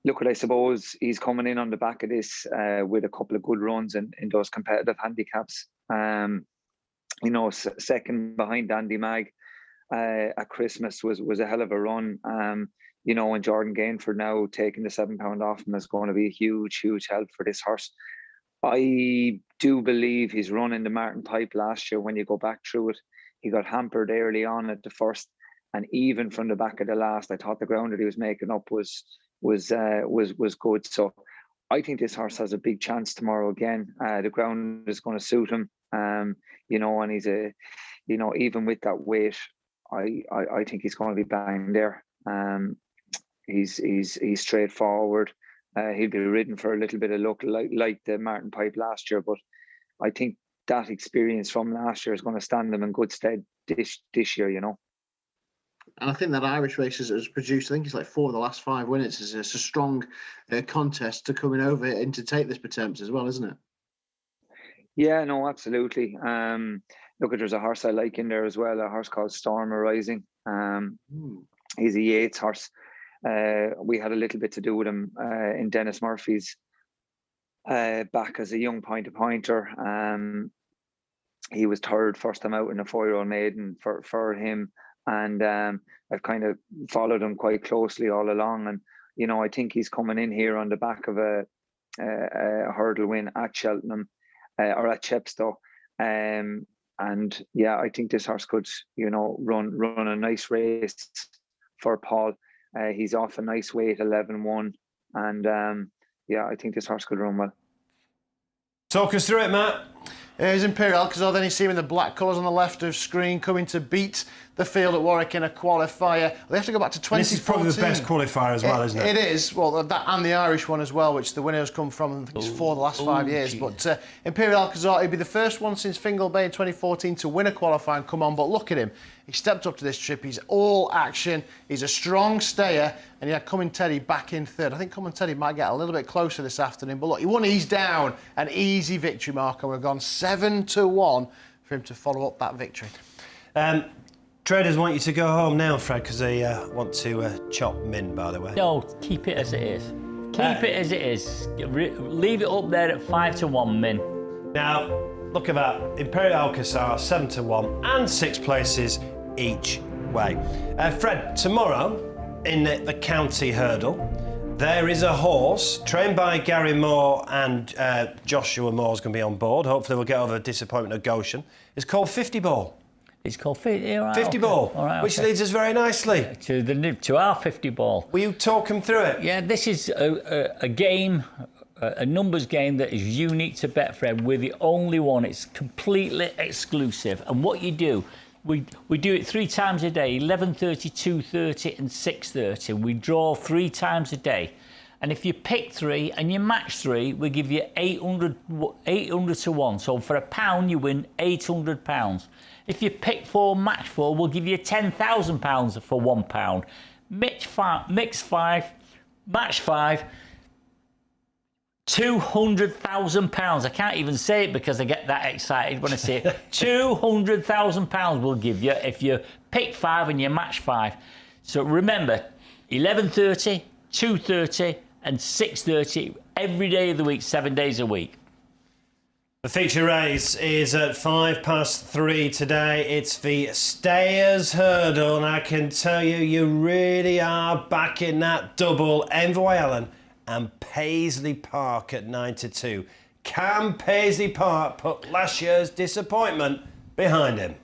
Look, I suppose he's coming in on the back of this with a couple of good runs in those competitive handicaps. You know, second behind Dandy Mag at Christmas was a hell of a run. You know, and Jordan Gainford now taking the £7 off him is going to be a huge, huge help for this horse. I do believe his run in the Martin Pipe last year, when you go back through it, he got hampered early on at the first, and even from the back of the last, I thought the ground that he was making up was good. So I think this horse has a big chance tomorrow again. The ground is going to suit him, you know, and he's even with that weight, I think he's going to be bang there. He's straightforward. He'll be ridden for a little bit of luck, like the Martin Pipe last year, but I think that experience from last year is going to stand him in good stead this year, you know. And I think that Irish race has produced, I think it's like 4 of the last 5 winners. It's a strong contest to coming over and to take this Patents as well, isn't it? Yeah, no, absolutely. Look, there's a horse I like in there as well, a horse called Storm Arising. He's a Yates horse. We had a little bit to do with him in Dennis Murphy's back as a young pointer. He was third first time out in a 4-year-old maiden for him. and I've kind of followed him quite closely all along. And I think he's coming in here on the back of a hurdle win at Cheltenham or at Chepstow. And yeah, I think this horse could, run a nice race for Paul. He's off a nice weight, 11-1, and yeah, I think this horse could run well. Talk us through it, Matt. Here's Imperial Aura, then you see him in the black colours on the left of screen, coming to beat the field at Warwick in a qualifier. They have to go back to 2014. This is probably the best qualifier as well, isn't it? It is. Well, that and the Irish one as well, which the winner has come from, I think it's 4 the last 5 years. Geez. But Imperial Aura, he'd be the first one since Fingal Bay in 2014 to win a qualifier and come on. But look at him. He stepped up to this trip. He's all action. He's a strong stayer. And he had Come and Teddy back in third. I think Come and Teddy might get a little bit closer this afternoon. But look, he won ease down. An easy victory marker. We've gone 7-1 for him to follow up that victory. Traders want you to go home now, Fred, because they want to chop Min, by the way. No, keep it as it is. Keep it as it is. Leave it up there at 5-1, Min. Now, look at that. Imperial Aura 7-1 and 6 places each way. Fred, tomorrow in the county hurdle, there is a horse trained by Gary Moore, and Joshua Moore's going to be on board. Hopefully we'll get over the disappointment of Goshen. It's called 50 Ball. It's called 50 okay. Ball, right, which leads us very nicely to our 50 ball. Will you talk them through it? Yeah, this is a game, a numbers game that is unique to Betfred. We're the only one. It's completely exclusive. And what you do, we do it 3 times a day: 11:30, 2:30, and 6:30. We draw 3 times a day. And if you pick 3 and you match 3, we give you 800 to 1. So for £1, you win £800. If you pick 4, match 4, we'll give you £10,000 for £1. Mix 5, match 5, £200,000. I can't even say it because I get that excited when I say it. £200,000 we'll give you if you pick 5 and you match 5. So remember, 11:30, 2:30, and 6:30 every day of the week, 7 days a week. The feature race is at 3:05 today. It's the Stayers Hurdle, and I can tell you, you really are backing that double. Envoy Allen and Paisley Park at 9-2. Can Paisley Park put last year's disappointment behind him?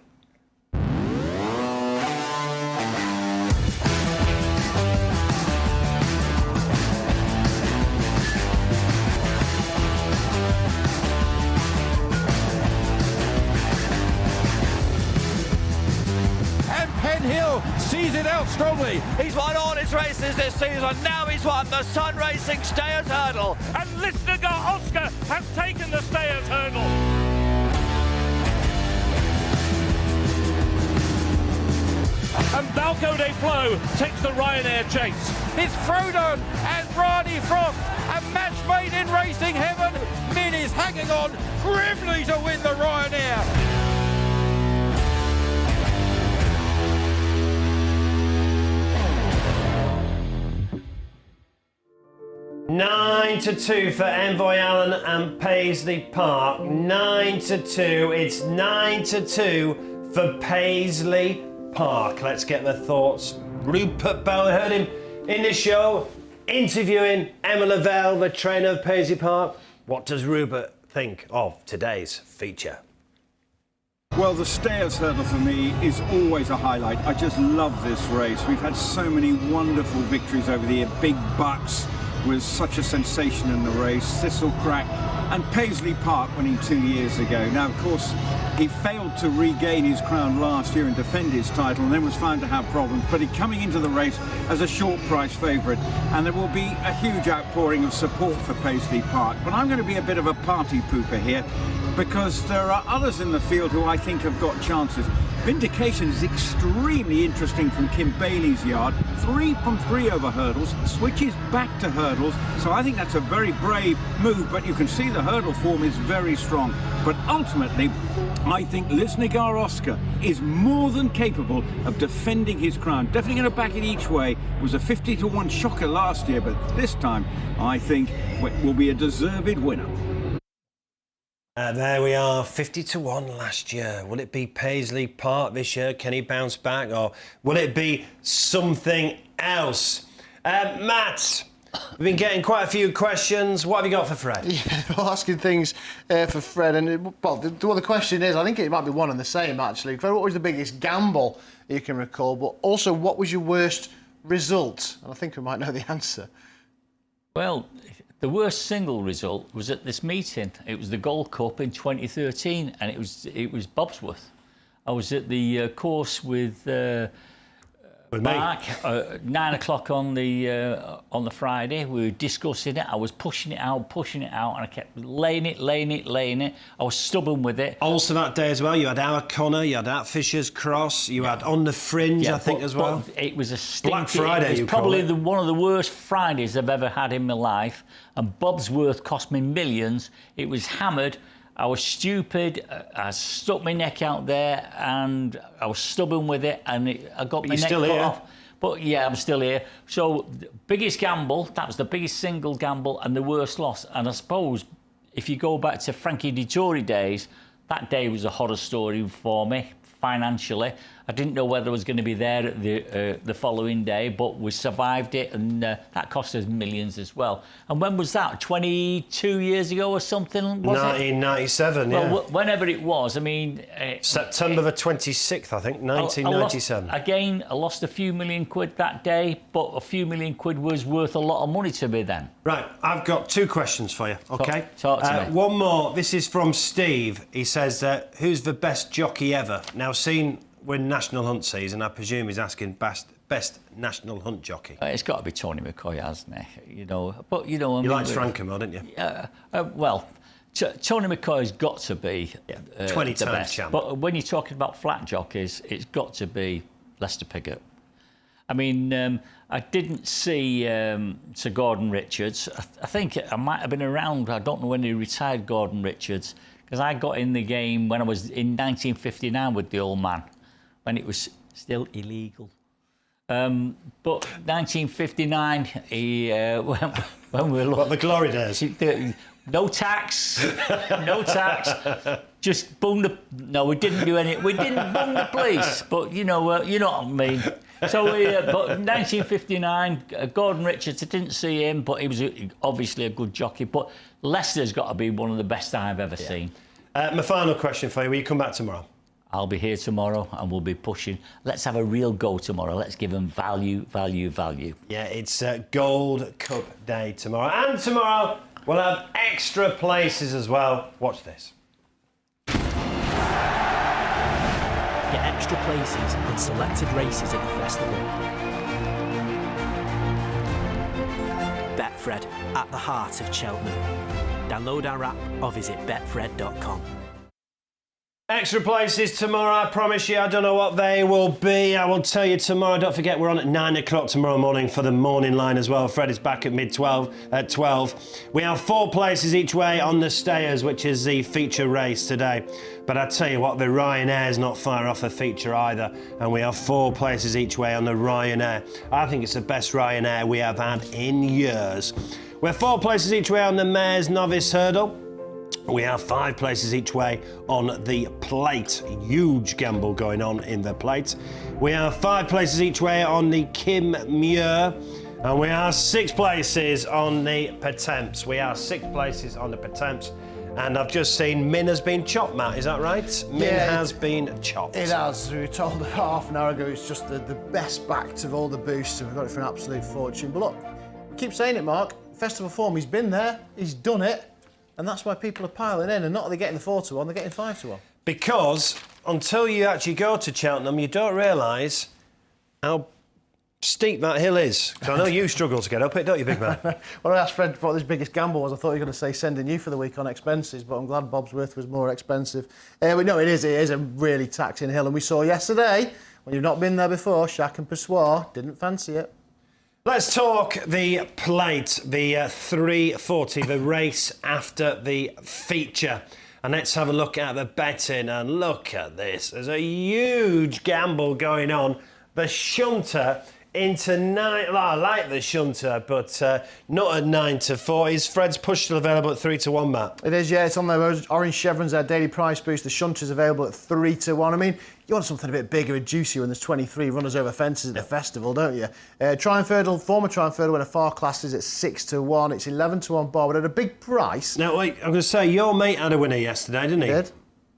Sees it out strongly. He's won all his races this season. Now he's won the Sun Racing Stayers Hurdle. And Listener Oscar has taken the Stayers Hurdle. And Balco de Flo takes the Ryanair Chase. It's Frodon and Ronnie Frost. A match made in racing heaven. Min is hanging on grimly to win the Ryanair. 9-2 for Envoy Allen and Paisley Park. 9-2. It's 9-2 for Paisley Park. Let's get the thoughts. Rupert Bell, heard him in the show interviewing Emma Lavelle, the trainer of Paisley Park. What does Rupert think of today's feature? Well, the Stayers Hurdle for me is always a highlight. I just love this race. We've had so many wonderful victories over the year. Big Bucks was such a sensation in the race. Thistlecrack and Paisley Park winning 2 years ago. Now, of course, he failed to regain his crown last year and defend his title, and then was found to have problems. But he's coming into the race as a short price favourite, and there will be a huge outpouring of support for Paisley Park. But I'm going to be a bit of a party pooper here, because there are others in the field who I think have got chances. Vindication is extremely interesting from Kim Bailey's yard. 3 from 3 over hurdles, switches back to hurdles. So I think that's a very brave move, but you can see the hurdle form is very strong. But ultimately, I think Lisnigar Oscar is more than capable of defending his crown. Definitely going to back it each way. It was a 50-1 shocker last year, but this time I think will be a deserved winner. There we are, 50-1 last year. Will it be Paisley Park this year? Can he bounce back? Or will it be something else? Matt, we've been getting quite a few questions. What have you got for Fred? Yeah, we're asking things for Fred. And the question is, I think it might be one and the same, actually. Fred, what was the biggest gamble you can recall? But also, what was your worst result? And I think we might know the answer. Well, the worst single result was at this meeting. It was the Gold Cup in 2013, and it was Bobsworth. I was at the course with Mark, 9 o'clock on the Friday. We were discussing it. I was pushing it out, and I kept laying it. I was stubborn with it. Also that day as well, you had Our Connor, you had at Fisher's Cross, you had On the Fringe, I think, as well. It was a stinky... Black Friday, it was probably one of the worst Fridays I've ever had in my life, and Bobsworth cost me millions. It was hammered. I was stupid, I stuck my neck out there and I was stubborn with it, and I got my neck cut off. But yeah, I'm still here. So, biggest gamble, that was the biggest single gamble and the worst loss. And I suppose if you go back to Frankie Dettori days, that day was a horror story for me financially. I didn't know whether I was going to be there at the following day, but we survived it, and that cost us millions as well. And when was that? 22 years ago or something? 1997, yeah. Well, whenever it was, I mean... September the 26th, I think, 1997. I lost a few million quid that day, but a few million quid was worth a lot of money to me then. Right, I've got two questions for you, OK? Talk to me. One more. This is from Steve. He says, who's the best jockey ever? Now, seen... We're National Hunt season. I presume he's asking best National Hunt jockey. It's got to be Tony McCoy, hasn't it? You know, but you know, I mean, liked Frankham, didn't you? Well, Tony McCoy's got to be 20-time champ. But when you're talking about flat jockeys, it's got to be Lester Piggott. I mean, I didn't see Sir Gordon Richards. I think I might have been around. I don't know when he retired, Gordon Richards, because I got in the game when I was in 1959 with the old man, when it was still illegal. But 1959, he when we were... What, the glory days? No tax, no tax. Just bung the... No, we didn't do any... We didn't bung the police, but you know what I mean. So, but 1959, Gordon Richards, I didn't see him, but he was obviously a good jockey. But Lester's got to be one of the best I've ever seen. My final question for you, will you come back tomorrow? I'll be here tomorrow and we'll be pushing. Let's have a real go tomorrow. Let's give them value. Yeah, it's Gold Cup Day tomorrow. And tomorrow we'll have extra places as well. Watch this. Get extra places on selected races at the festival. Betfred, at the heart of Cheltenham. Download our app or visit betfred.com. Extra places tomorrow, I promise you. I don't know what they will be. I will tell you tomorrow. Don't forget, we're on at 9 o'clock tomorrow morning for the morning line as well. Fred is back at at 12. We have 4 places each way on the Stayers, which is the feature race today. But I tell you what, the Ryanair is not far off a feature either. And we have 4 places each way on the Ryanair. I think it's the best Ryanair we have had in years. We're 4 places each way on the Mares Novice Hurdle. We have 5 places each way on the Plate. Huge gamble going on in the Plate. We have 5 places each way on the Kim Muir. And we have 6 places on the Pertemps. We are 6 places on the Pertemps. And I've just seen Min has been chopped, Matt, is that right? Min has been chopped. It has. We were told half an hour ago it's just the best backed of all the boosts, and we've got it for an absolute fortune. But look, keep saying it, Mark. Festival form, he's been there, he's done it. And that's why people are piling in, and not are they getting the 4-1, they're getting 5-1. Because until you actually go to Cheltenham, you don't realise how steep that hill is. Because I know you struggle to get up it, don't you, big man? When I asked Fred what his biggest gamble was, I thought you were going to say sending you for the week on expenses, but I'm glad Bobsworth was more expensive. But no, it is a really taxing hill, and we saw yesterday, when you've not been there before, Shack and Persoir didn't fancy it. Let's talk the Plate, the 340, the race after the feature. And let's have a look at the betting, and look at this. There's a huge gamble going on. The shunter into 9. Well, I like the shunter, but not at 9 to 4. Is Fred's push still available at 3 to 1, Matt? It is, yeah. It's on those orange chevrons, our daily price boost. The shunter is available at 3 to 1. I mean, you want something a bit bigger and juicier when there's 23 runners over fences at the festival, don't you? Former Triumpherdal winner Far Class is at 6 to 1. It's 11 to 1 bar, but at a big price. Now, wait, I'm going to say, your mate had a winner yesterday, didn't he? He did.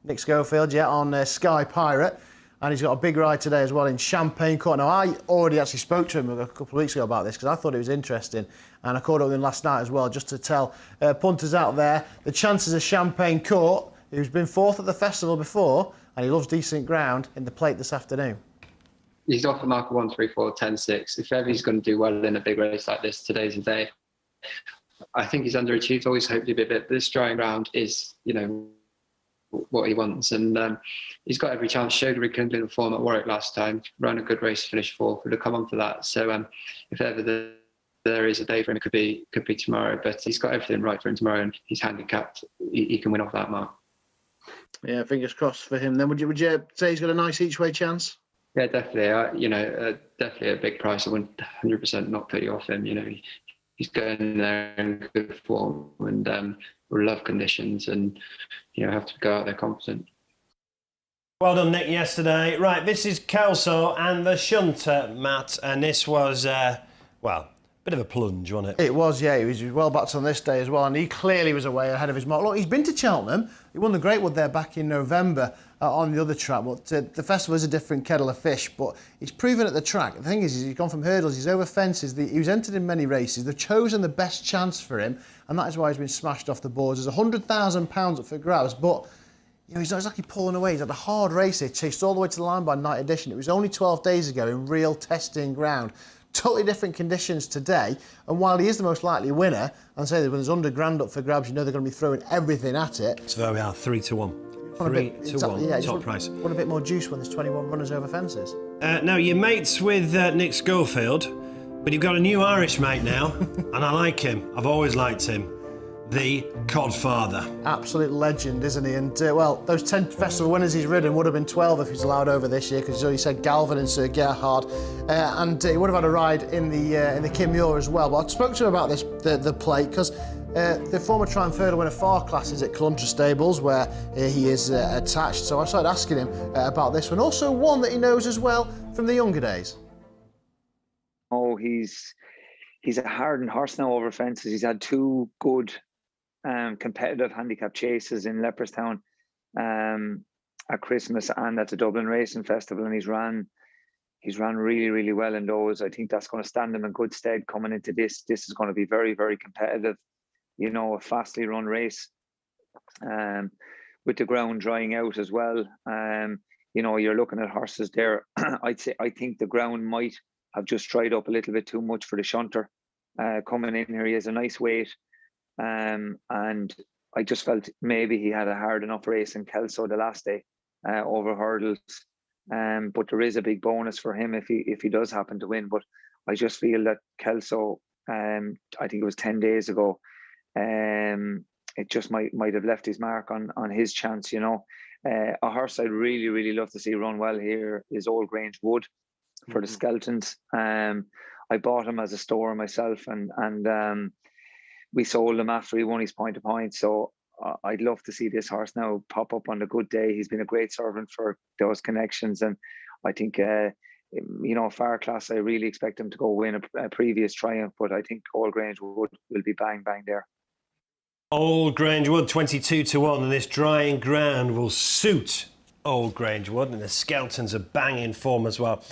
Nick Schofield, yeah, on Sky Pirate. And he's got a big ride today as well in Champagne Court. Now, I already actually spoke to him a couple of weeks ago about this because I thought it was interesting. And I caught up with him last night as well, just to tell punters out there the chances of Champagne Court, who's been fourth at the festival before, and he loves decent ground, in the plate this afternoon. He's off the mark of 1, 3, 4, 10, 6. If ever he's going to do well in a big race like this, today's the day. I think he's underachieved. Always hoped to be a bit. This drying ground is, what he wants, and he's got every chance. Showed rekindling the form at Warwick last time. Ran a good race, finished fourth. Would have come on for that. So if ever there is a day for him, it could be tomorrow. But he's got everything right for him tomorrow, and he's handicapped. He can win off that mark. Yeah, fingers crossed for him. Then would you say he's got a nice each way chance? Yeah, definitely. Definitely a big price. I wouldn't 100% not put you off him. He's going there in good form and will love conditions, and have to go out there confident. Well done, Nick, yesterday. Right, this is Kelso and the shunter, Matt, and this was, bit of a plunge, wasn't it? It was, yeah. He was well backed on this day as well, and he clearly was away ahead of his mark. Look, he's been to Cheltenham. He won the Great Wood there back in November on the other track. But the festival is a different kettle of fish, but he's proven at the track. The thing is he's gone from hurdles, he's over fences. He was entered in many races. They've chosen the best chance for him, and that is why he's been smashed off the boards. There's £100,000 up for grabs, but he's not exactly pulling away. He's had a hard race here, chased all the way to the line by Night Edition. It was only 12 days ago in real testing ground. Totally different conditions today, and while he is the most likely winner, and say that when there's £100,000 up for grabs, they're going to be throwing everything at it. So there we are, 3 to 1. 3 to 1, yeah, top price. Want a bit more juice when there's 21 runners over fences. Now, you're mates with Nick Schofield, but you've got a new Irish mate now, and I like him. I've always liked him. The Codfather. Absolute legend, isn't he? And, those 10 festival winners he's ridden would have been 12 if he's allowed over this year, because he's already said Galvin and Sir Gerhard. And he would have had a ride in the Kim Muir as well. But I spoke to him about this, the plate, because the former Triumpherdal winner Far Class is at Clunter Stables, where he is attached. So I started asking him about this one. Also one that he knows as well from the younger days. Oh, he's a hardened horse now over fences. He's had 2 good competitive handicap chases in Leopardstown at Christmas and at the Dublin Racing Festival, and he's ran really, really well in those. I think that's going to stand him in good stead coming into this. This is going to be very, very competitive, a fastly run race, with the ground drying out as well. You're looking at horses there. I think the ground might have just dried up a little bit too much for the shunter coming in here. He has a nice weight. And I just felt maybe he had a hard enough race in Kelso the last day over hurdles. But there is a big bonus for him if he does happen to win. But I just feel that Kelso, I think it was 10 days ago, it just might have left his mark on his chance. A horse I'd really, really love to see run well here is Old Grange Wood for the Skeltons. I bought him as a store myself, and we sold him after he won his point to point. So I'd love to see this horse now pop up on a good day. He's been a great servant for those connections, and I think Far Class, I really expect him to go win a previous triumph, but I think Old Grange Wood will be bang bang there. Old Grange Wood 22 to 1, and this drying ground will suit Old Grange Wood, and the Skeltons are banging form as well.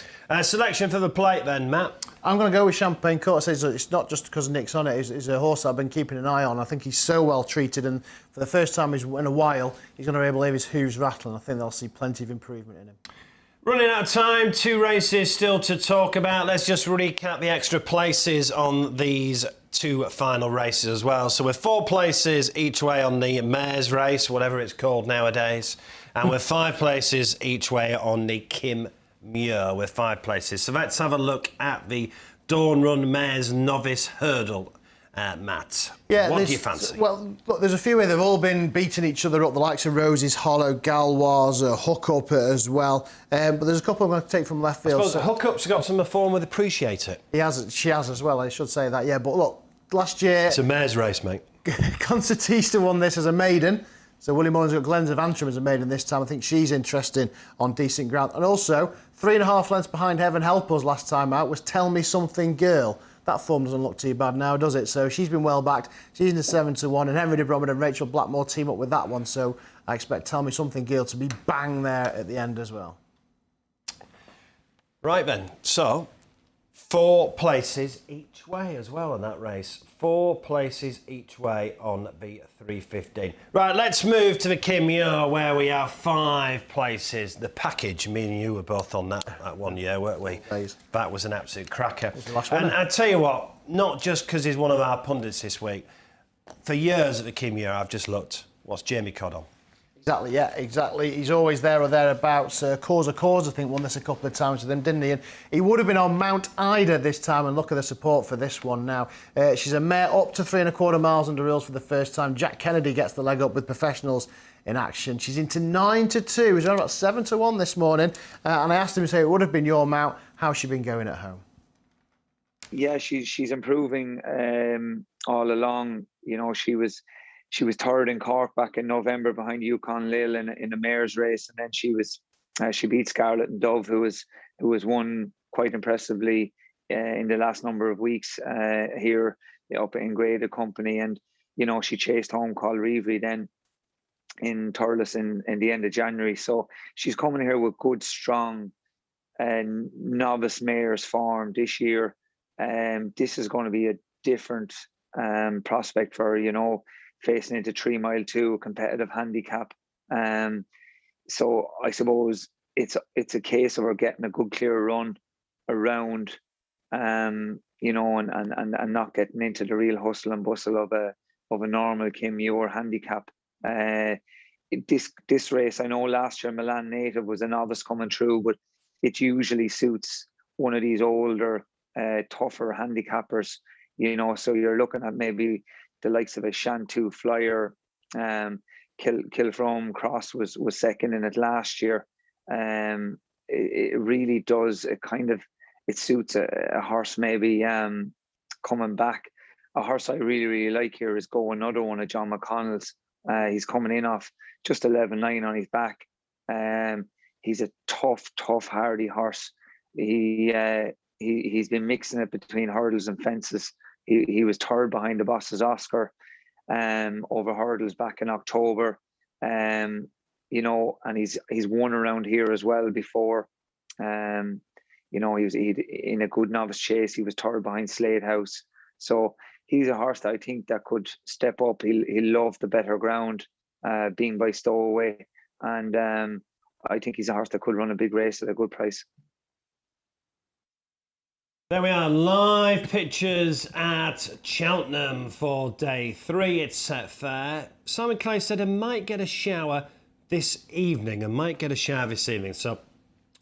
Selection for the plate then, Matt? I'm going to go with Champagne Court. It's not just because Nick's on it. It's a horse I've been keeping an eye on. I think he's so well treated, and for the first time in a while, he's going to be able to leave his hooves rattling. I think they'll see plenty of improvement in him. Running out of time, 2 races still to talk about. Let's just recap the extra places on these 2 final races as well. So we're 4 places each way on the mares race, whatever it's called nowadays, and we're 5 places each way on the Kim Muir with 5 places. So let's have a look at the Dawn Run Mares Novice Hurdle. Matt. Yeah, what do you fancy? Well, look, there's a few where they've all been beating each other up. The likes of Rosie's Hollow, Galwars, Hookup as well. But there's a couple I'm going to take from left field. I suppose Hookup's got some form with Appreciate It. She has as well. I should say that. Yeah, but look, last year it's a mare's race, mate. Concertista won this as a maiden. So Willie Mullins got Glens of Antrim as a maiden this time. I think she's interesting on decent ground. And also, 3.5 lengths behind Heaven Help Us last time out was Tell Me Something Girl. That form doesn't look too bad now, does it? So she's been well backed. She's in the 7-1, and Henry de Bromond and Rachel Blackmore team up with that one. So I expect Tell Me Something Girl to be bang there at the end as well. Right then, so 4 places each way as well in that race. 4 places each way on the 3:15. Right, let's move to the Kim Muir where we are 5 places. The package, me and you were both on that one year, weren't we? Please. That was an absolute cracker. It was the last one. And I tell you what, not just because he's one of our pundits this week. For years at the Kim Muir, I've just looked. What's Jamie Codd on? Exactly, yeah, exactly. He's always there or thereabouts. Cause, I think, won this a couple of times with them, didn't he? And he would have been on Mount Ida this time, and look at the support for this one now. She's a mare up to 3.25 miles under rules for the first time. Jack Kennedy gets the leg up with professionals in action. She's into 9-2. He's on about 7-1 this morning. And I asked him to say it would have been your mount. How's she been going at home? Yeah, she's improving all along. You know, she was third in Cork back in November behind Yukon Lil in a mare's race, and then she beat Scarlet and Dove, who was won quite impressively in the last number of weeks here up in Grada Company, and you know she chased home Colreevy then in Thurles in the end of January. So she's coming here with good, strong novice mares form this year. This is going to be a different prospect for her, you know, facing into 3 Mile 2, competitive handicap. So I suppose it's a case of her getting a good clear run around, you know, and not getting into the real hustle and bustle of a normal Kim Muir handicap. This race, I know last year Milan Native was a novice coming through, but it usually suits one of these older, tougher handicappers, you know. So you're looking at maybe the likes of a Shantou Flyer. Kilfrome Cross was second in it last year. It really does. It suits a horse maybe coming back. A horse I really, really like here is Go, another one of John McConnell's. He's coming in off just 11.9 on his back. He's a tough, hardy horse. He's been mixing it between hurdles and fences. He was third behind the Boss's Oscar over hurdles back in October. You know, and he's won around here as well before. You know, he in a good novice chase. He was third behind Slade House. So he's a horse that I think that could step up. He'll love the better ground, being by Stowaway. And I think he's a horse that could run a big race at a good price. There we are, live pictures at Cheltenham for day 3. It's set fair. Simon Clay said I might get a shower this evening. So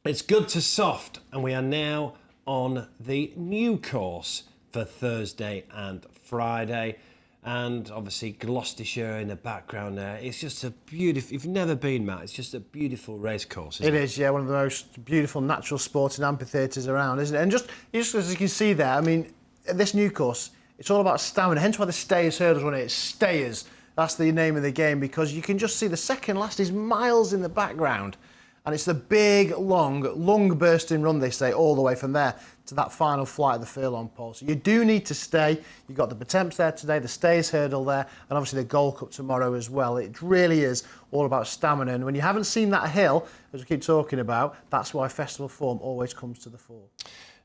it's good to soft. And we are now on the new course for Thursday and Friday. And obviously Gloucestershire in the background there. It's just a beautiful, if you've never been, Matt, it's just a beautiful race course, isn't it? It is, yeah, one of the most beautiful natural sporting amphitheatres around, isn't it? And just as you can see there, I mean, this new course, it's all about stamina, hence why the Stayers hurdles run it. It's Stayers, that's the name of the game, because you can just see the second last is miles in the background. And it's the big, long bursting run, they say, all the way from there to that final flight of the furlong pole. So you do need to stay. You've got the Potemps there today, the Stayers hurdle there, and obviously the Gold Cup tomorrow as well. It really is all about stamina. And when you haven't seen that hill, as we keep talking about, that's why festival form always comes to the fore.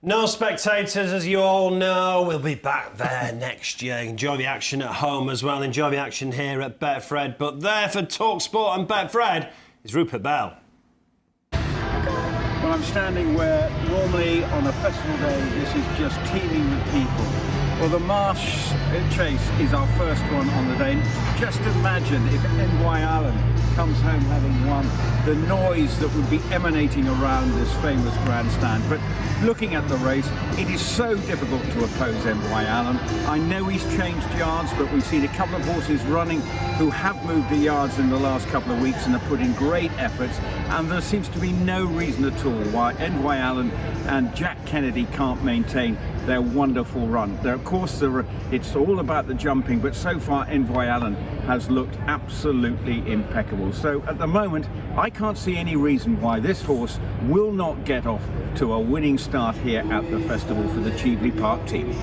No spectators, as you all know. We'll be back there next year. Enjoy the action at home as well. Enjoy the action here at Betfred. But there for TalkSport and Betfred is Rupert Bell. Well, I'm standing where normally on a festival day this is just teeming with people. Well, the Ryanair Chase is our first one on the day. Just imagine if Envoy comes home having won, the noise that would be emanating around this famous grandstand. But looking at the race, it is so difficult to oppose Envoy Allen. I know he's changed yards, but we've seen a couple of horses running who have moved the yards in the last couple of weeks and have put in great efforts, and there seems to be no reason at all why Envoy Allen and Jack Kennedy can't maintain their wonderful run. Of course, it's all about the jumping, but so far Envoy Allen has looked absolutely impeccable. So at the moment, I can't see any reason why this horse will not get off to a winning start here at the festival for the Cheveley Park team.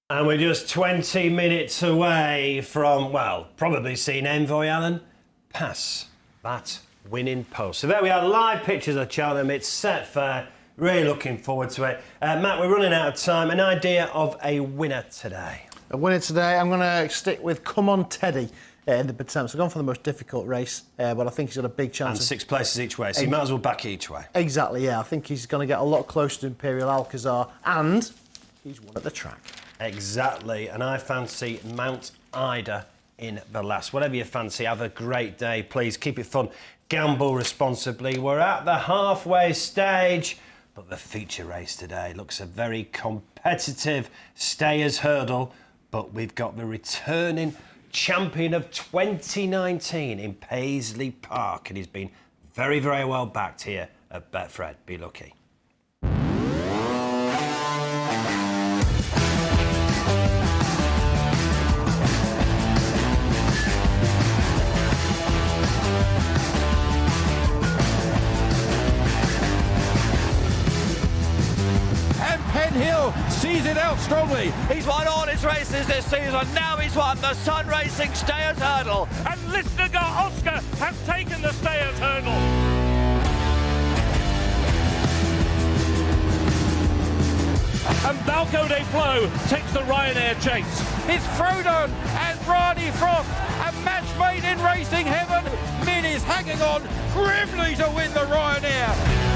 And we're just 20 minutes away from, well, probably seeing Envoy Allen pass that winning post. So there we are, live pictures of Cheltenham. It's set fair. Really looking forward to it. Matt, we're running out of time. An idea of a winner today? A winner today, I'm going to stick with Come On Teddy in the Punters. I've gone for the most difficult race, but I think he's got a big chance. And 6 places each way, so you might as well back each way. Exactly, yeah. I think he's going to get a lot closer to Imperial Alcazar, and he's won at the track. Exactly, and I fancy Mount Ida in the last. Whatever you fancy, have a great day. Please keep it fun. Gamble responsibly. We're at the halfway stage. But the feature race today looks a very competitive stayers hurdle. But we've got the returning champion of 2019 in Paisley Park. And he's been very, very well backed here at Betfred. Be lucky. Hill sees it out strongly. He's won all his races this season. Now he's won the Sun Racing Stayers Hurdle. And Listener Oscar have taken the Stayers Hurdle. And Balco de Flo takes the Ryanair Chase. It's Frodon and Ronnie Frost. A match made in racing heaven. Min is hanging on grimly to win the Ryanair.